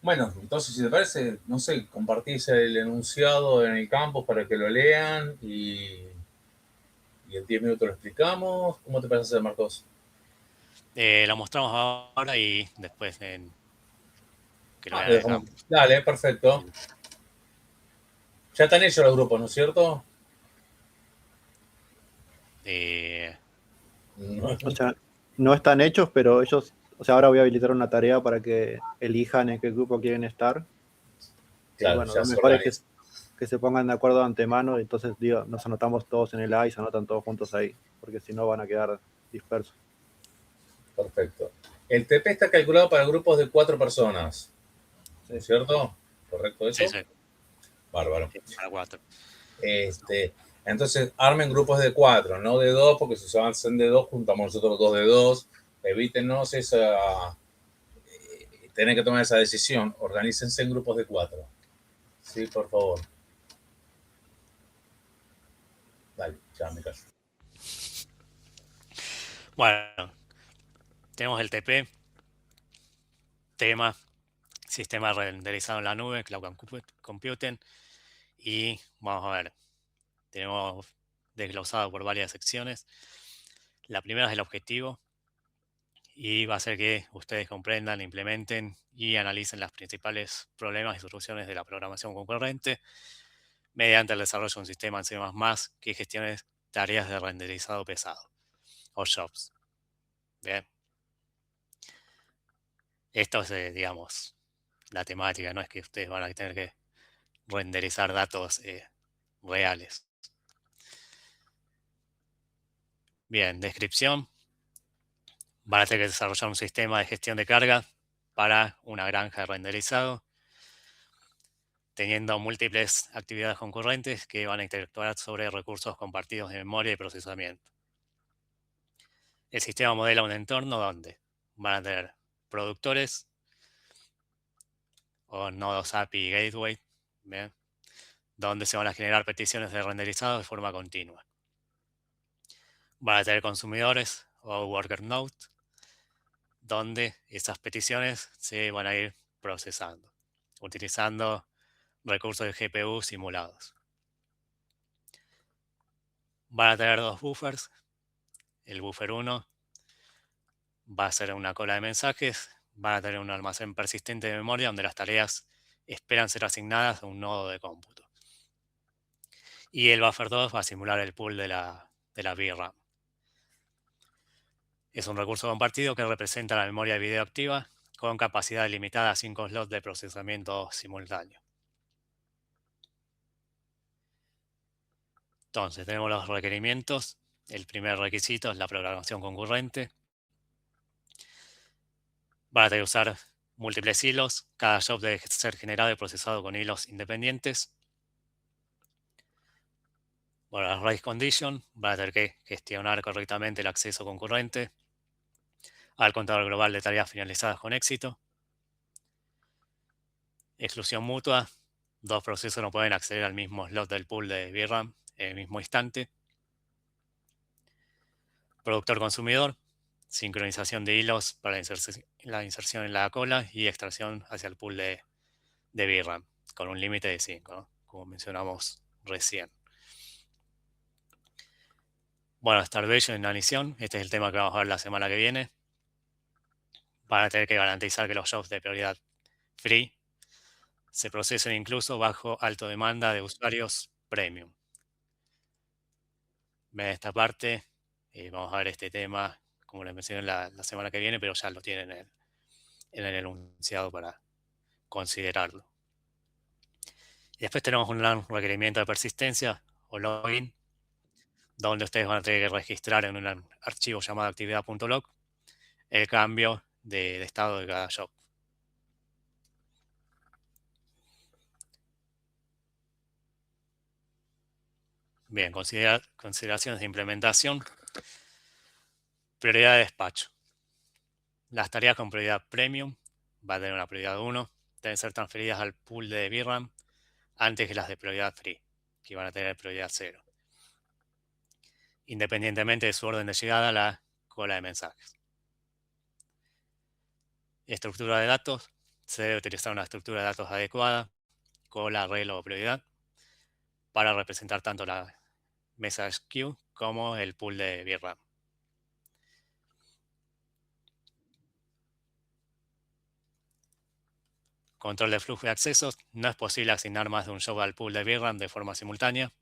Bueno, entonces, si te parece, no sé, compartís el enunciado en el campus para que lo lean y en 10 minutos lo explicamos. ¿Cómo te parece hacer, Marcos? Lo mostramos ahora y después que lo vean en el campo. Dale, perfecto. Ya están hechos los grupos, ¿no es cierto? O sea, no están hechos, pero ellos O sea, ahora voy a habilitar una tarea para que elijan en qué grupo quieren estar. Claro, y bueno, ya lo se mejor es organiza. que se pongan de acuerdo de antemano, y entonces digo, nos anotamos todos en el A y se anotan todos juntos ahí, porque si no van a quedar dispersos. Perfecto. El TP está calculado para grupos de 4 personas, ¿no Sí. es cierto? ¿Correcto eso? Sí, sí, Bárbaro. para 4. Entonces, armen grupos de 4, no de 2, porque si se avanzan de 2, juntamos nosotros 2 de 2. Evítenos tener que tomar esa decisión. Organícense en grupos de 4. Sí, por favor. Dale, ya me callo. Bueno, tenemos el TP, tema, sistema renderizado en la nube, Cloud Computing, y vamos a ver, tenemos desglosado por varias secciones. La primera es el objetivo, y va a ser que ustedes comprendan, implementen y analicen los principales problemas y soluciones de la programación concurrente mediante el desarrollo de un sistema en C++ que gestione tareas de renderizado pesado o jobs. Bien. Esto es, digamos, la temática, no es que ustedes van a tener que renderizar datos reales. Bien, descripción. Van a tener que desarrollar un sistema de gestión de carga para una granja de renderizado, teniendo múltiples actividades concurrentes que van a interactuar sobre recursos compartidos de memoria y procesamiento. El sistema modela un entorno donde van a tener productores o nodos API y gateway, ¿bien?, donde se van a generar peticiones de renderizado de forma continua. Van a tener consumidores o worker node, donde esas peticiones se van a ir procesando, utilizando recursos de GPU simulados. Van a tener 2 buffers. El buffer 1 va a ser una cola de mensajes, van a tener un almacén persistente de memoria donde las tareas esperan ser asignadas a un nodo de cómputo. Y el buffer 2 va a simular el pool de la VRAM. Es un recurso compartido que representa la memoria de video activa con capacidad limitada a 5 slots de procesamiento simultáneo. Entonces, tenemos los requerimientos. El primer requisito es la programación concurrente. Van a tener que usar múltiples hilos. Cada job debe ser generado y procesado con hilos independientes. Bueno, las race condition van a tener que gestionar correctamente el acceso concurrente al contador global de tareas finalizadas con éxito. Exclusión mutua. 2 procesos no pueden acceder al mismo slot del pool de VRAM en el mismo instante. Productor consumidor. Sincronización de hilos para la inserción en la cola y extracción hacia el pool de VRAM con un límite de 5, ¿no?, como mencionamos recién. Bueno, Starvation y inanición. Este es el tema que vamos a ver la semana que viene. Van a tener que garantizar que los jobs de prioridad free se procesen incluso bajo alta demanda de usuarios premium. En esta parte vamos a ver este tema, como les mencioné, la semana que viene, pero ya lo tienen en el enunciado para considerarlo. Y después tenemos un requerimiento de persistencia o login, donde ustedes van a tener que registrar en un archivo llamado actividad.log el cambio de estado de cada job. Bien, consideraciones de implementación. Prioridad de despacho. Las tareas con prioridad premium van a tener una prioridad 1, deben ser transferidas al pool de VRAM antes que las de prioridad free, que van a tener prioridad 0, independientemente de su orden de llegada a la cola de mensajes. Estructura de datos. Se debe utilizar una estructura de datos adecuada, cola, arreglo o prioridad, para representar tanto la message queue como el pool de VRAM. Control de flujo de accesos. No es posible asignar más de un job al pool de VRAM de forma simultánea.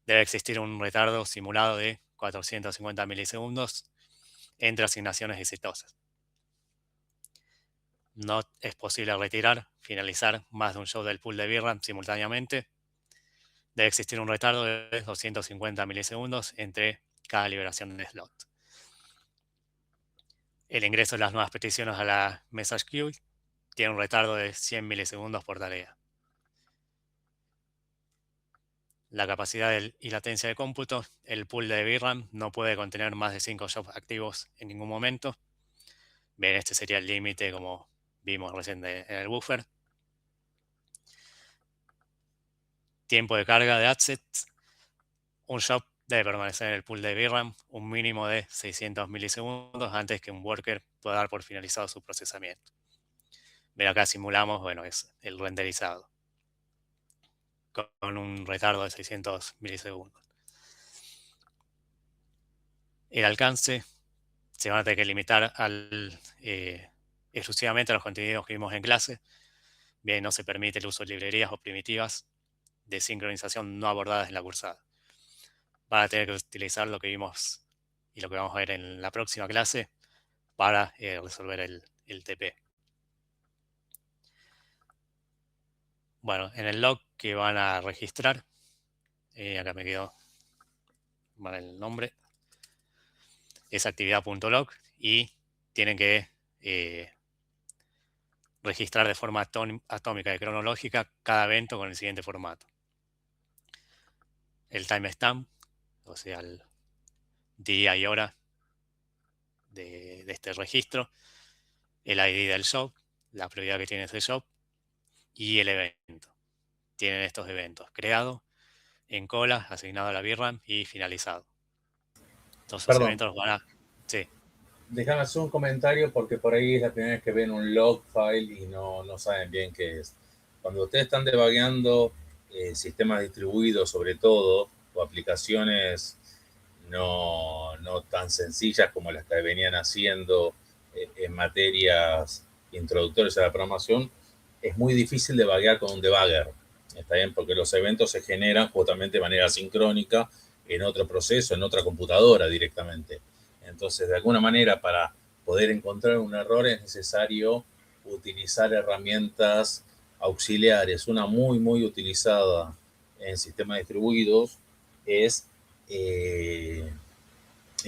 Debe existir un retardo simulado de 450 milisegundos entre asignaciones exitosas. no es posible retirar, finalizar más de un job del pool de VRAM simultáneamente. Debe existir un retardo de 250 milisegundos entre cada liberación de slot. El ingreso de las nuevas peticiones a la message queue tiene un retardo de 100 milisegundos por tarea. La capacidad y latencia de cómputo, el pool de VRAM no puede contener más de 5 jobs activos en ningún momento. Bien, este sería el límite como vimos recién en el buffer. Tiempo de carga de assets. Un job debe permanecer en el pool de VRAM un mínimo de 600 milisegundos antes que un worker pueda dar por finalizado su procesamiento. Ven, acá simulamos, bueno, es el renderizado con un retardo de 600 milisegundos. El alcance se van a tener que limitar exclusivamente a los contenidos que vimos en clase. Bien, no se permite el uso de librerías o primitivas de sincronización no abordadas en la cursada. Van a tener que utilizar lo que vimos y lo que vamos a ver en la próxima clase para resolver el TP. Bueno, en el log que van a registrar, acá me quedó mal el nombre, es actividad.log y tienen que registrar de forma atómica y cronológica cada evento con el siguiente formato. El timestamp, o sea, el día y hora de este registro, el ID del job, la prioridad que tiene ese job y el evento. Tienen estos eventos: creado, en cola, asignado a la VRAM y finalizado. Todos esos Perdón, eventos los van a... Sí, déjame hacer un comentario porque por ahí es la primera vez que ven un log file y no saben bien qué es. Cuando ustedes están debugueando sistemas distribuidos, sobre todo, o aplicaciones no tan sencillas como las que venían haciendo en materias introductorias a la programación, es muy difícil debuguear con un debugger. ¿Está bien? Porque los eventos se generan justamente de manera sincrónica en otro proceso, en otra computadora directamente. Entonces, de alguna manera, para poder encontrar un error es necesario utilizar herramientas auxiliares. Una muy utilizada en sistemas distribuidos es, y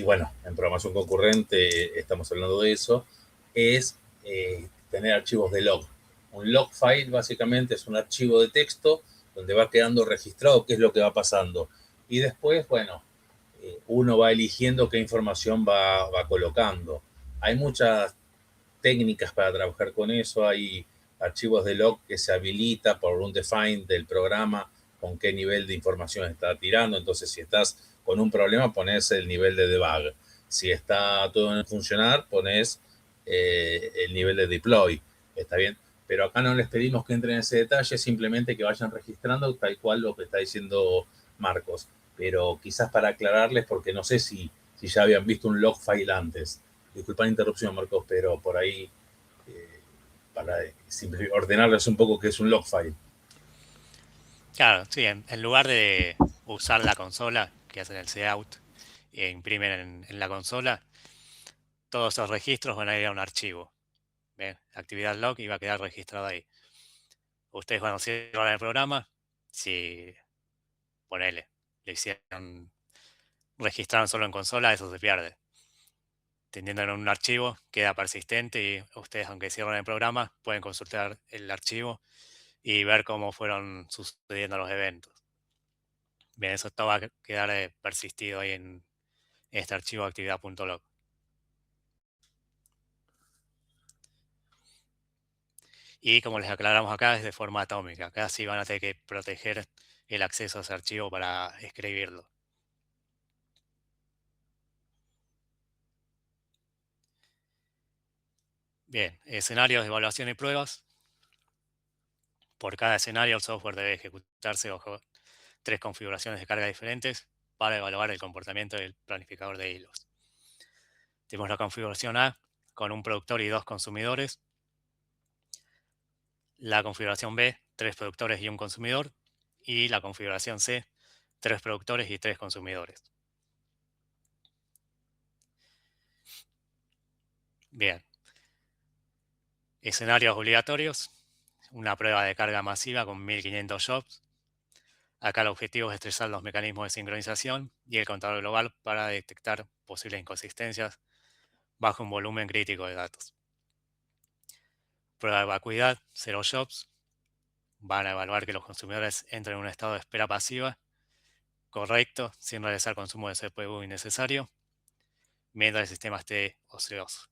bueno, en programación concurrente estamos hablando de eso, es tener archivos de log. Un log file básicamente es un archivo de texto donde va quedando registrado qué es lo que va pasando. Y después, bueno, uno va eligiendo qué información va colocando. Hay muchas técnicas para trabajar con eso. Hay archivos de log que se habilita por un define del programa con qué nivel de información está tirando. Entonces, si estás con un problema, pones el nivel de debug. Si está todo en funcionar, pones el nivel de deploy. ¿Está bien? Pero acá no les pedimos que entren en ese detalle, simplemente que vayan registrando tal cual lo que está diciendo Marcos. Pero quizás para aclararles, porque no sé si ya habían visto un log file antes. Disculpa la interrupción, Marcos, pero por ahí, para ordenarles un poco qué es un log file. claro, sí, en lugar de usar la consola que hacen el cout e imprimen en la consola, todos esos registros van a ir a un archivo. ¿Ven? Actividad log y va a quedar registrado ahí. Ustedes cuando cierran el programa, si ponele, le hicieron, registraron solo en consola, eso se pierde. Teniendo en un archivo, queda persistente y ustedes, aunque cierren el programa, pueden consultar el archivo y ver cómo fueron sucediendo los eventos. Bien, eso todo va a quedar persistido ahí en este archivo actividad.log. Y como les aclaramos acá, es de forma atómica. Acá sí van a tener que proteger el acceso a ese archivo para escribirlo. Bien, escenarios de evaluación y pruebas. Por cada escenario, el software debe ejecutarse bajo 3 configuraciones de carga diferentes para evaluar el comportamiento del planificador de hilos. Tenemos la configuración A con un productor y 2 consumidores. La configuración B, 3 productores y un consumidor. Y la configuración C, 3 productores y 3 consumidores. Bien. Escenarios obligatorios. Una prueba de carga masiva con 1500 jobs. Acá el objetivo es estresar los mecanismos de sincronización y el contador global para detectar posibles inconsistencias bajo un volumen crítico de datos. Prueba de vacuidad, 0 jobs. Van a evaluar que los consumidores entren en un estado de espera pasiva, correcto, sin realizar consumo de CPU innecesario, mientras el sistema esté ocioso.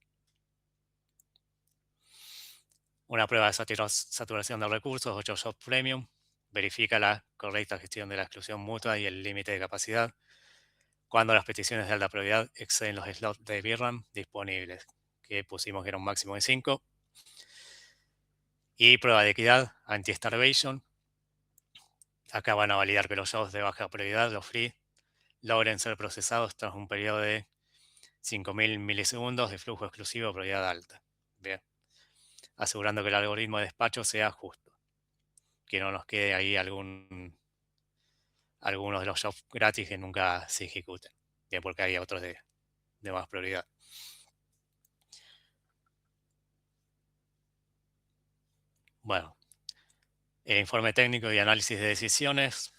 Una prueba de saturación de recursos, 8 jobs premium, verifica la correcta gestión de la exclusión mutua y el límite de capacidad cuando las peticiones de alta prioridad exceden los slots de VRAM disponibles, que pusimos que era un máximo de 5. Y prueba de equidad, anti-starvation. Acá van a validar que los jobs de baja prioridad, los free, logren ser procesados tras un periodo de 5000 milisegundos de flujo exclusivo de prioridad alta. Bien. Asegurando que el algoritmo de despacho sea justo. Que no nos quede ahí algunos de los jobs gratis que nunca se ejecuten. Bien, porque hay otros de más prioridad. Bueno, el informe técnico y análisis de decisiones.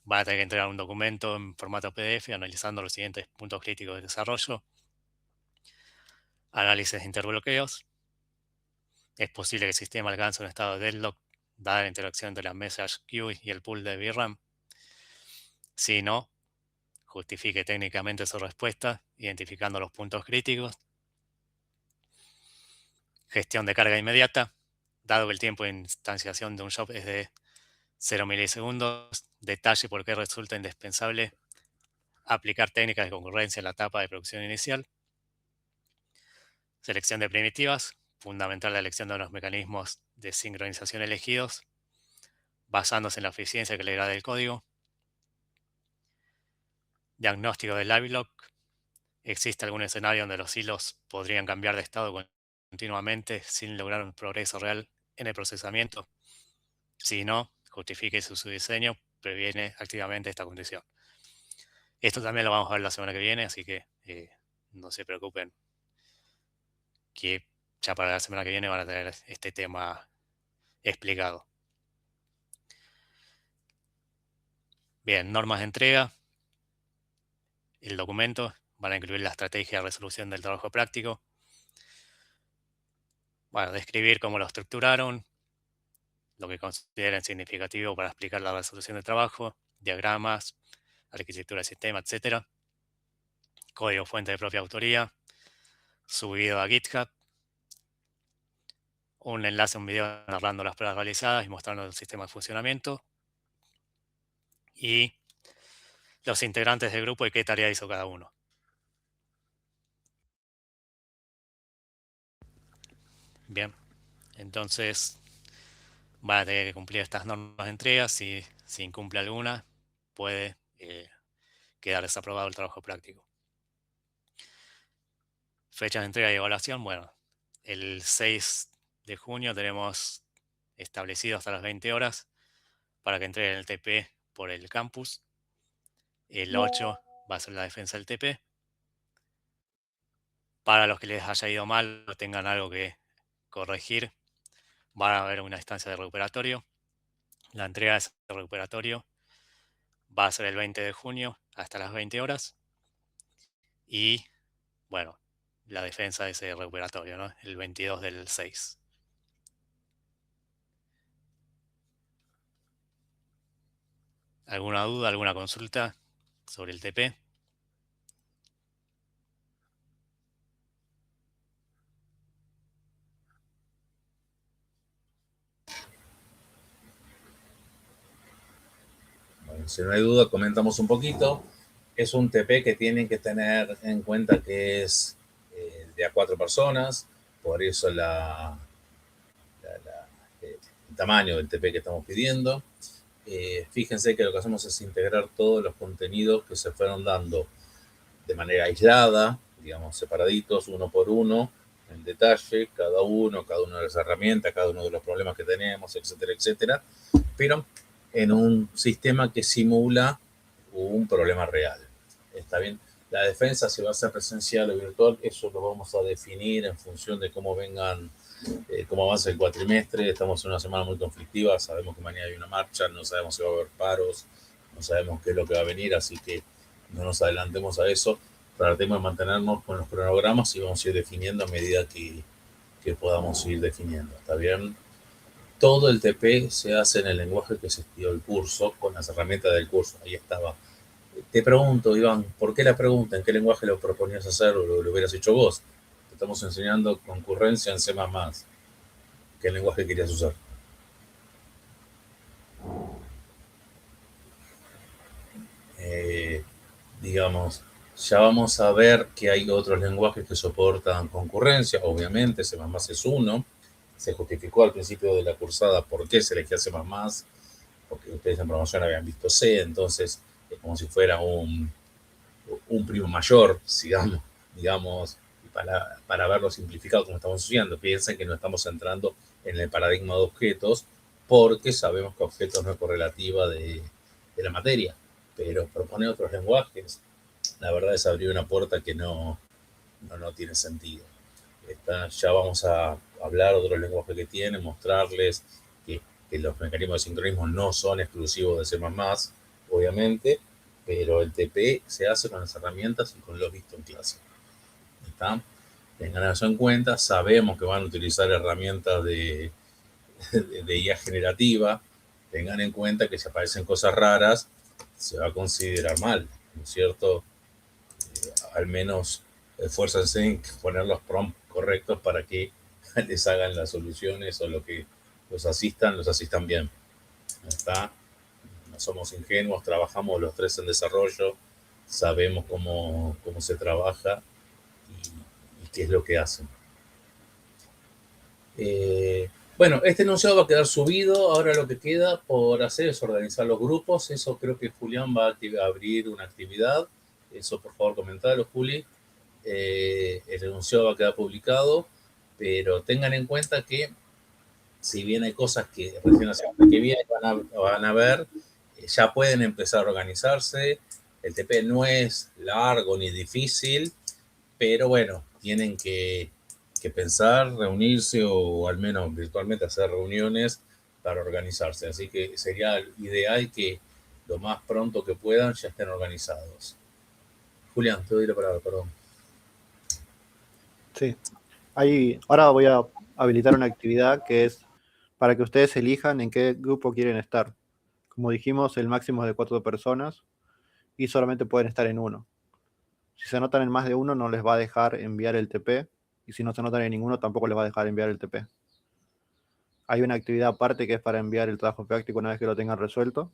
Van a tener que entregar un documento en formato PDF analizando los siguientes puntos críticos de desarrollo. Análisis de interbloqueos. Es posible que el sistema alcance un estado de deadlock dada la interacción entre la message queue y el pool de VRAM. Si no, justifique técnicamente su respuesta, identificando los puntos críticos. Gestión de carga inmediata. Dado que el tiempo de instanciación de un job es de 0 milisegundos, detalle por qué resulta indispensable aplicar técnicas de concurrencia en la etapa de producción inicial. Selección de primitivas. Fundamental la elección de los mecanismos de sincronización elegidos, basándose en la eficiencia que le da del código. Diagnóstico del live lock. ¿Existe algún escenario donde los hilos podrían cambiar de estado continuamente sin lograr un progreso real en el procesamiento? Si no, justifique su diseño, previene activamente esta condición. Esto también lo vamos a ver la semana que viene, así que no se preocupen, que ya para la semana que viene van a tener este tema explicado. Bien, normas de entrega. El documento van a incluir la estrategia de resolución del trabajo práctico. Bueno, describir cómo lo estructuraron, lo que consideren significativo para explicar la resolución del trabajo, diagramas, arquitectura del sistema, etc. Código fuente de propia autoría, subido a GitHub. Un enlace a un video narrando las pruebas realizadas y mostrando el sistema de funcionamiento. Y los integrantes del grupo y qué tarea hizo cada uno. Bien, entonces van a tener que cumplir estas normas de entrega. Si incumple alguna, puede quedar desaprobado el trabajo práctico. Fecha de entrega y evaluación. Bueno, el 6 de junio tenemos establecido hasta las 20 horas para que entreguen el TP por el campus. El 8 va a ser la defensa del TP. Para los que les haya ido mal o tengan algo que corregir, va a haber una instancia de recuperatorio. La entrega de ese recuperatorio va a ser el 20 de junio hasta las 20 horas. Y, bueno, la defensa de ese recuperatorio, ¿no? El 22 del 6. ¿Alguna duda, alguna consulta sobre el TP? Bueno, si no hay duda, comentamos un poquito. Es un TP que tienen que tener en cuenta que es de a 4 personas, por eso el tamaño del TP que estamos pidiendo. Fíjense que lo que hacemos es integrar todos los contenidos que se fueron dando de manera aislada, digamos, separaditos, uno por uno, en detalle, cada uno de las herramientas, cada uno de los problemas que tenemos, etcétera, etcétera, pero en un sistema que simula un problema real. ¿Está bien? La defensa, si va a ser presencial o virtual, eso lo vamos a definir en función de cómo vengan cómo avanza el cuatrimestre. Estamos en una semana muy conflictiva, sabemos que mañana hay una marcha, no sabemos si va a haber paros, no sabemos qué es lo que va a venir, así que no nos adelantemos a eso. Tratemos de mantenernos con los cronogramas y vamos a ir definiendo a medida que podamos ir definiendo. ¿Está bien? Todo el TP se hace en el lenguaje que se estudió el curso, con las herramientas del curso. Ahí estaba. Te pregunto, Iván, ¿por qué la pregunta? ¿En qué lenguaje lo proponías hacer o lo hubieras hecho vos? Te estamos enseñando concurrencia en C++. ¿Qué lenguaje querías usar? Digamos, ya vamos a ver que hay otros lenguajes que soportan concurrencia. Obviamente, C++ es uno. Se justificó al principio de la cursada por qué se elegía C++, porque ustedes en programación habían visto C, entonces es como si fuera un primo mayor, digamos para verlo simplificado como estamos haciendo. Piensen que no estamos entrando en el paradigma de objetos, porque sabemos que objetos no es correlativa de la materia, pero proponer otros lenguajes, la verdad es abrir una puerta que no tiene sentido. Ya vamos a hablar de otros lenguajes que tienen, mostrarles que los mecanismos de sincronismo no son exclusivos de C++, obviamente, pero el TP se hace con las herramientas y con lo visto en clase. ¿Está? Tengan eso en cuenta, sabemos que van a utilizar herramientas de IA generativa, tengan en cuenta que si aparecen cosas raras, se va a considerar mal, ¿no es cierto? Al menos esfuércense en poner los prompts correctos para que les hagan las soluciones o lo que los asistan bien. ¿Está? No somos ingenuos, trabajamos los tres en desarrollo, sabemos cómo se trabaja y qué es lo que hacen. Bueno, este enunciado va a quedar subido. Ahora lo que queda por hacer es organizar los grupos. Eso creo que Julián va a abrir una actividad. Eso por favor comentalo, Juli. El enunciado va a quedar publicado, pero tengan en cuenta que si bien hay cosas que recién la semana que viene van a ver, ya pueden empezar a organizarse. El TP no es largo ni difícil, pero bueno, tienen que pensar, reunirse o al menos virtualmente hacer reuniones para organizarse. Así que sería ideal que lo más pronto que puedan ya estén organizados. Julián, te doy la palabra, perdón. Sí. Ahora voy a habilitar una actividad que es para que ustedes elijan en qué grupo quieren estar. Como dijimos, el máximo es de 4 personas y solamente pueden estar en uno. Si se anotan en más de uno, no les va a dejar enviar el TP, y si no se anotan en ninguno, tampoco les va a dejar enviar el TP. Hay una actividad aparte que es para enviar el trabajo práctico una vez que lo tengan resuelto.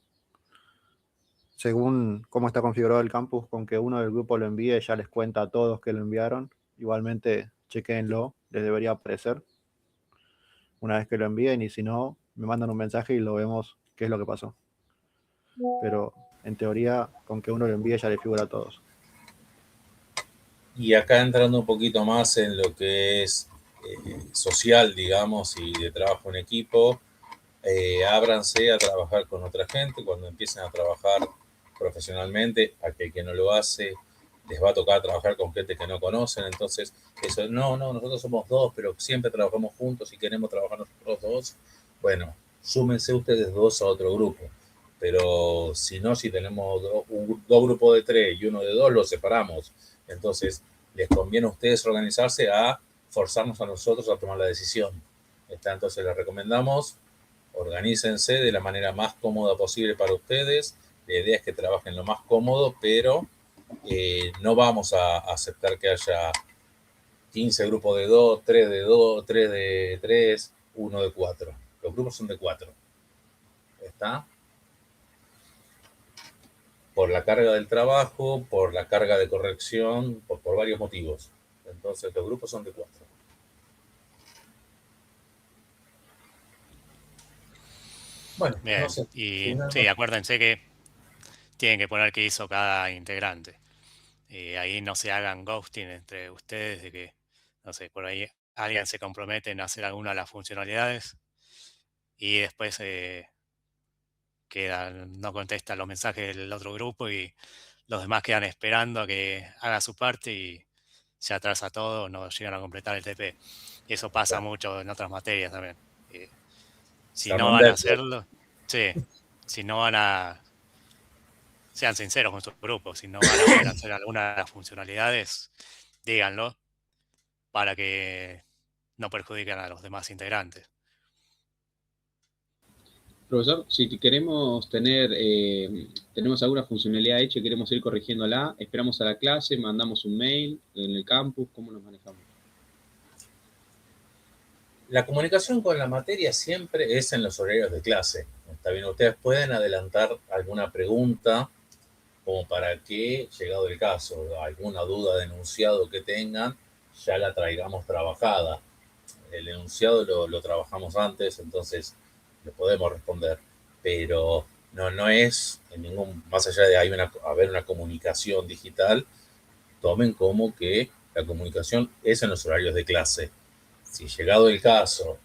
Según cómo está configurado el campus, con que uno del grupo lo envíe, ya les cuenta a todos que lo enviaron. Igualmente, chequéenlo, les debería aparecer una vez que lo envíen, y si no, me mandan un mensaje y lo vemos qué es lo que pasó. Pero en teoría, con que uno lo envíe ya les figura a todos. Y acá entrando un poquito más en lo que es social, digamos, y de trabajo en equipo, ábranse a trabajar con otra gente. Cuando empiecen a trabajar profesionalmente, aquel que no lo hace, les va a tocar trabajar con gente que no conocen. Entonces, eso, no, nosotros somos dos, pero siempre trabajamos juntos y queremos trabajar nosotros dos. Bueno, súmense ustedes dos a otro grupo. Pero si no, si tenemos dos grupos de 3 y uno de 2, los separamos. Entonces, les conviene a ustedes organizarse a forzarnos a nosotros a tomar la decisión. Entonces, les recomendamos, organícense de la manera más cómoda posible para ustedes. La idea es que trabajen lo más cómodo, pero no vamos a aceptar que haya 15 grupos de 2, 3 de 2, 3 de 3, 1 de 4. Los grupos son de 4. ¿Está? Por la carga del trabajo, por la carga de corrección, por varios motivos. Entonces, los grupos son de 4. Bueno, Bien, no sé. y sí, acuérdense que tienen que poner qué hizo cada integrante. Ahí no se hagan ghosting entre ustedes de que, no sé, por ahí alguien se compromete en hacer alguna de las funcionalidades y después no contesta los mensajes del otro grupo y los demás quedan esperando a que haga su parte y se atrasa todo, no llegan a completar el TP. Y eso pasa Claro. mucho en otras materias también. Si Se no arman van a deadlock. hacerlo, sí, si no van a, sean sinceros con su grupo, si no van a poder hacer alguna de las funcionalidades, díganlo para que no perjudiquen a los demás integrantes. Profesor, si queremos tener, tenemos alguna funcionalidad hecha y queremos ir corrigiéndola, esperamos a la clase, mandamos un mail en el campus, ¿cómo nos manejamos? La comunicación con la materia siempre es en los horarios de clase. Está bien, ustedes pueden adelantar alguna pregunta como para que, llegado el caso, alguna duda de enunciado que tengan, ya la traigamos trabajada. El enunciado lo trabajamos antes, entonces le podemos responder, pero no es en ningún, más allá de haber una comunicación digital, tomen como que la comunicación es en los horarios de clase. Si llegado el caso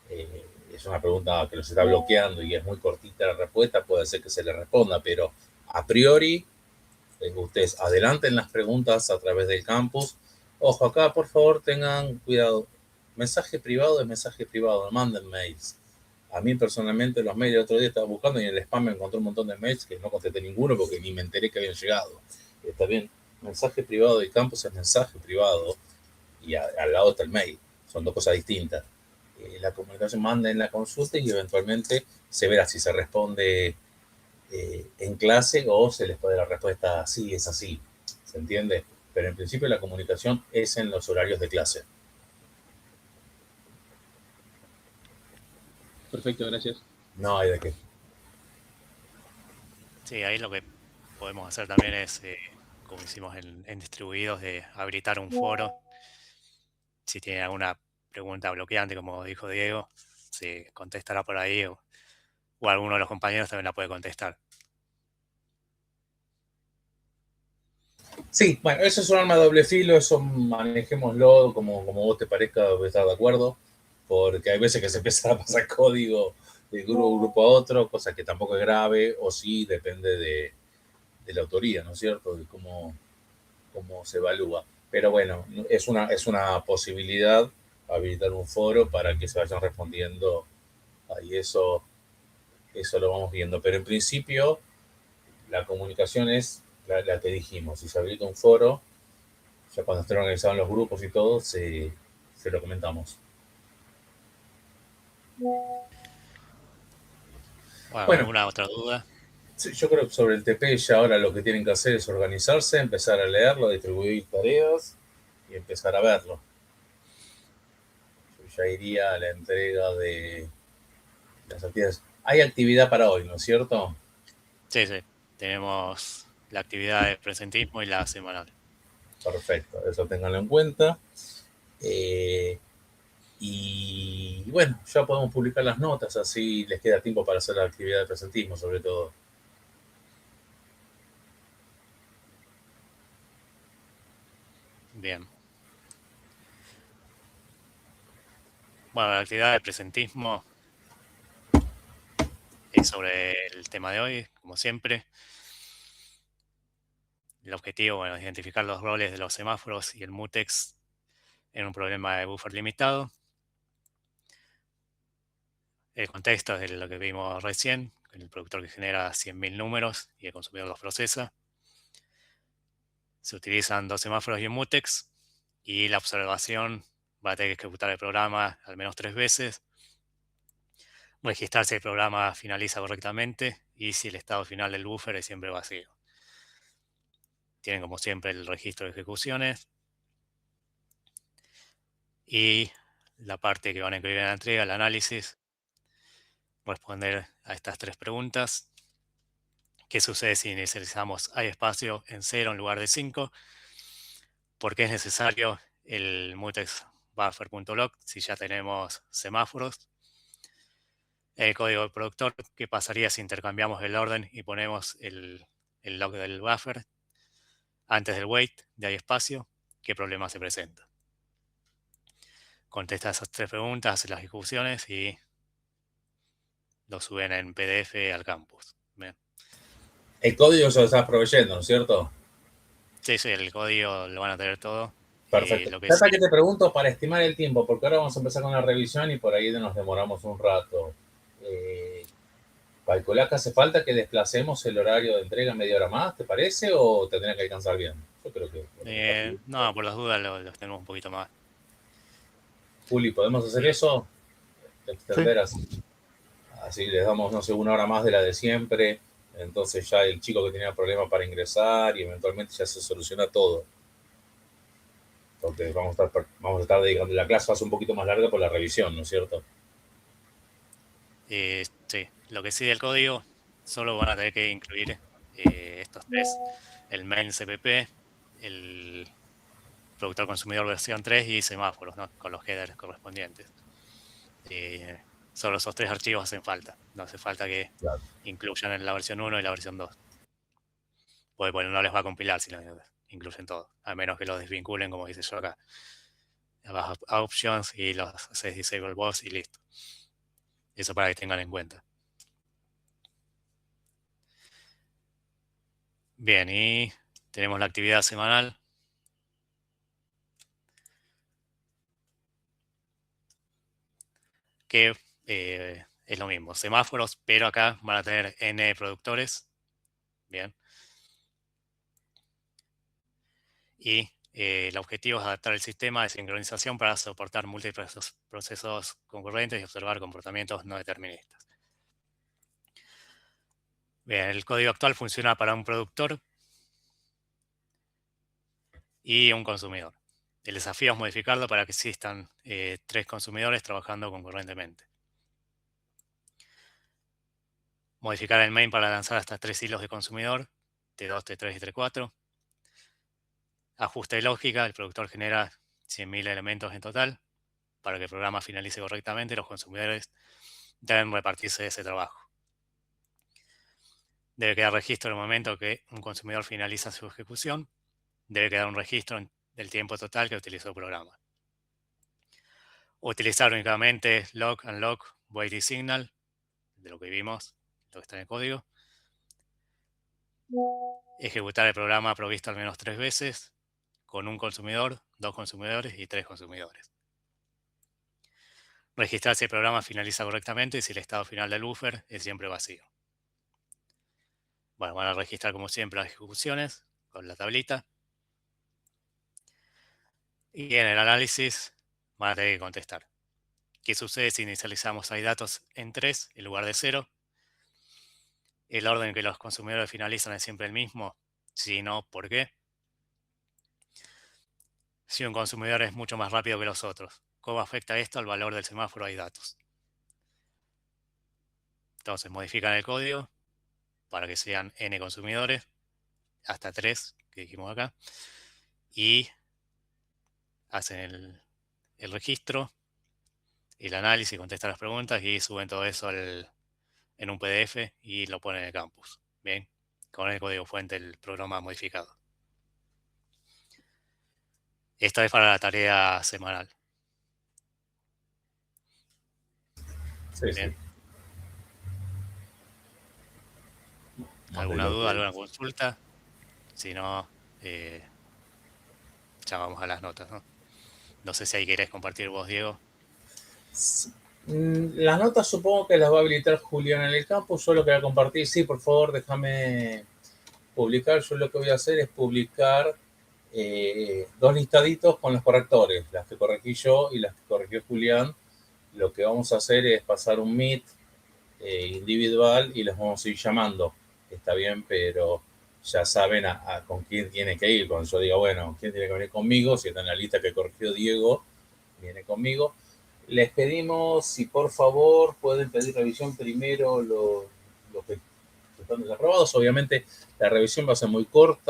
es una pregunta que los está bloqueando y es muy cortita la respuesta, puede ser que se le responda, pero a priori ustedes adelanten las preguntas a través del campus. Ojo, acá por favor tengan cuidado. Mensaje privado es mensaje privado, no manden mails. A mí personalmente los mails el otro día estaba buscando y en el spam me encontré un montón de mails que no contesté ninguno porque ni me enteré que habían llegado. Está bien, mensaje privado del campus es mensaje privado y al lado está el mail. Son dos cosas distintas. La comunicación manda en la consulta y eventualmente se verá si se responde en clase o se les puede dar la respuesta así, es así. ¿Se entiende? Pero en principio la comunicación es en los horarios de clase. Perfecto, gracias. No hay de qué. Sí, ahí lo que podemos hacer también es, como hicimos en distribuidos, de habilitar un foro. Si tienen alguna pregunta bloqueante, como dijo Diego, se contestará por ahí o alguno de los compañeros también la puede contestar. Sí, bueno, eso es un arma de doble filo, eso manejémoslo como vos te parezca estar de acuerdo, porque hay veces que se empieza a pasar código de grupo a otro, cosa que tampoco es grave, o sí, depende de la autoría, ¿no es cierto? De cómo se evalúa. Pero bueno, es una posibilidad habilitar un foro para que se vayan respondiendo ahí, eso lo vamos viendo. Pero en principio, la comunicación es la que dijimos. Si se habilita un foro, ya cuando estén organizados los grupos y todo, se lo comentamos. Bueno, Bueno, ¿alguna otra duda? sí, yo creo que sobre el TP ya ahora lo que tienen que hacer es organizarse, empezar a leerlo, distribuir tareas y empezar a verlo. Yo ya iría a la entrega de las actividades. Hay actividad para hoy, ¿no es cierto? Sí, sí. Tenemos la actividad de presentismo y la semanal. Perfecto, eso ténganlo en cuenta. Y bueno, ya podemos publicar las notas, así les queda tiempo para hacer la actividad de presentismo, sobre todo. Bien. Bueno, la actividad de presentismo es sobre el tema de hoy, como siempre. El objetivo, bueno, es identificar los roles de los semáforos y el mutex en un problema de buffer limitado. El contexto es de lo que vimos recién, el productor que genera 100.000 números y el consumidor los procesa. Se utilizan dos semáforos y un mutex, y la observación va a tener que ejecutar el programa al menos 3 veces, registrar si el programa finaliza correctamente y si el estado final del buffer es siempre vacío. Tienen como siempre el registro de ejecuciones y la parte que van a incluir en la entrega, el análisis, responder a estas 3 preguntas. ¿Qué sucede si inicializamos hay espacio en 0 en lugar de 5? ¿Por qué es necesario el mutex buffer.log si ya tenemos semáforos? El código del productor, ¿qué pasaría si intercambiamos el orden y ponemos el log del buffer antes del wait de hay espacio? ¿Qué problema se presenta? Contesta esas 3 preguntas, hace las ejecuciones y lo suben en PDF al campus. Bien. El código se lo está proveyendo, ¿no es cierto? Sí, sí, el código lo van a tener todo. Perfecto. Lo que Trata sí, que te pregunto para estimar el tiempo, porque ahora vamos a empezar con la revisión y por ahí nos demoramos un rato. ¿Calculás que hace falta que desplacemos el horario de entrega media hora más, te parece? ¿O tendría que alcanzar bien? Yo creo que... no, por las dudas los tenemos un poquito más. Juli, ¿podemos hacer Sí. eso? Extender así les damos, no sé, una hora más de la de siempre. Entonces ya el chico que tenía problemas para ingresar y eventualmente ya se soluciona todo. Porque vamos a estar dedicando la clase, va a ser un poquito más larga por la revisión, ¿no es cierto? Sí, lo que sí del código, solo van a tener que incluir estos tres: el main CPP, el productor consumidor versión 3 y semáforos, ¿no? Con los headers correspondientes. Solo esos tres archivos hacen falta. No hace falta que Claro. incluyan en la versión 1 y la versión 2. Porque bueno, no les va a compilar si lo incluyen todo. A menos que lo desvinculen, como dice yo acá. Abajo options y los haces disable boss y listo. Eso para que tengan en cuenta. Bien, y tenemos la actividad semanal. Que es lo mismo, semáforos, pero acá van a tener N productores. Bien. Y el objetivo es adaptar el sistema de sincronización para soportar múltiples procesos concurrentes y observar comportamientos no deterministas. Bien, el código actual funciona para un productor y un consumidor. El desafío es modificarlo para que existan tres consumidores trabajando concurrentemente. Modificar el main para lanzar hasta 3 hilos de consumidor, T2, T3 y T4. Ajuste de lógica, el productor genera 100.000 elementos en total. Para que el programa finalice correctamente, los consumidores deben repartirse ese trabajo. Debe quedar registro en el momento que un consumidor finaliza su ejecución. Debe quedar un registro del tiempo total que utilizó el programa. Utilizar únicamente log, unlock, wait y signal, de lo que vimos, lo que está en el código. Ejecutar el programa provisto al menos 3 veces, con un consumidor, 2 consumidores y 3 consumidores. Registrar si el programa finaliza correctamente y si el estado final del buffer es siempre vacío. Bueno, van a registrar como siempre las ejecuciones con la tablita. Y en el análisis van a tener que contestar. ¿Qué sucede si inicializamos datos en 3 en lugar de 0? ¿El orden en que los consumidores finalizan es siempre el mismo? Si no, ¿por qué? Si un consumidor es mucho más rápido que los otros, ¿cómo afecta esto al valor del semáforo datos? Entonces modifican el código para que sean n consumidores, hasta 3, que dijimos acá, y hacen el registro, el análisis, contestan las preguntas y suben todo eso en un PDF y lo ponen en el campus. Bien, con el código fuente del programa modificado. Esta es para la tarea semanal. Sí, Bien. sí. ¿Alguna duda, alguna consulta? Si no, ya vamos a las notas, ¿no? No sé si ahí querés compartir vos, Diego. Las notas supongo que las va a habilitar Julián en el campus. Yo lo que voy a compartir, sí, por favor, déjame publicar. Yo lo que voy a hacer es publicar 2 listaditos con los correctores, las que corregí yo y las que corrigió Julián. Lo que vamos a hacer es pasar un meet individual y los vamos a ir llamando. Está bien, pero ya saben con quién tiene que ir. Cuando yo diga, bueno, quién tiene que venir conmigo, si está en la lista que corrigió Diego, viene conmigo. Les pedimos, si por favor pueden pedir revisión primero los que están desaprobados. Obviamente la revisión va a ser muy corta.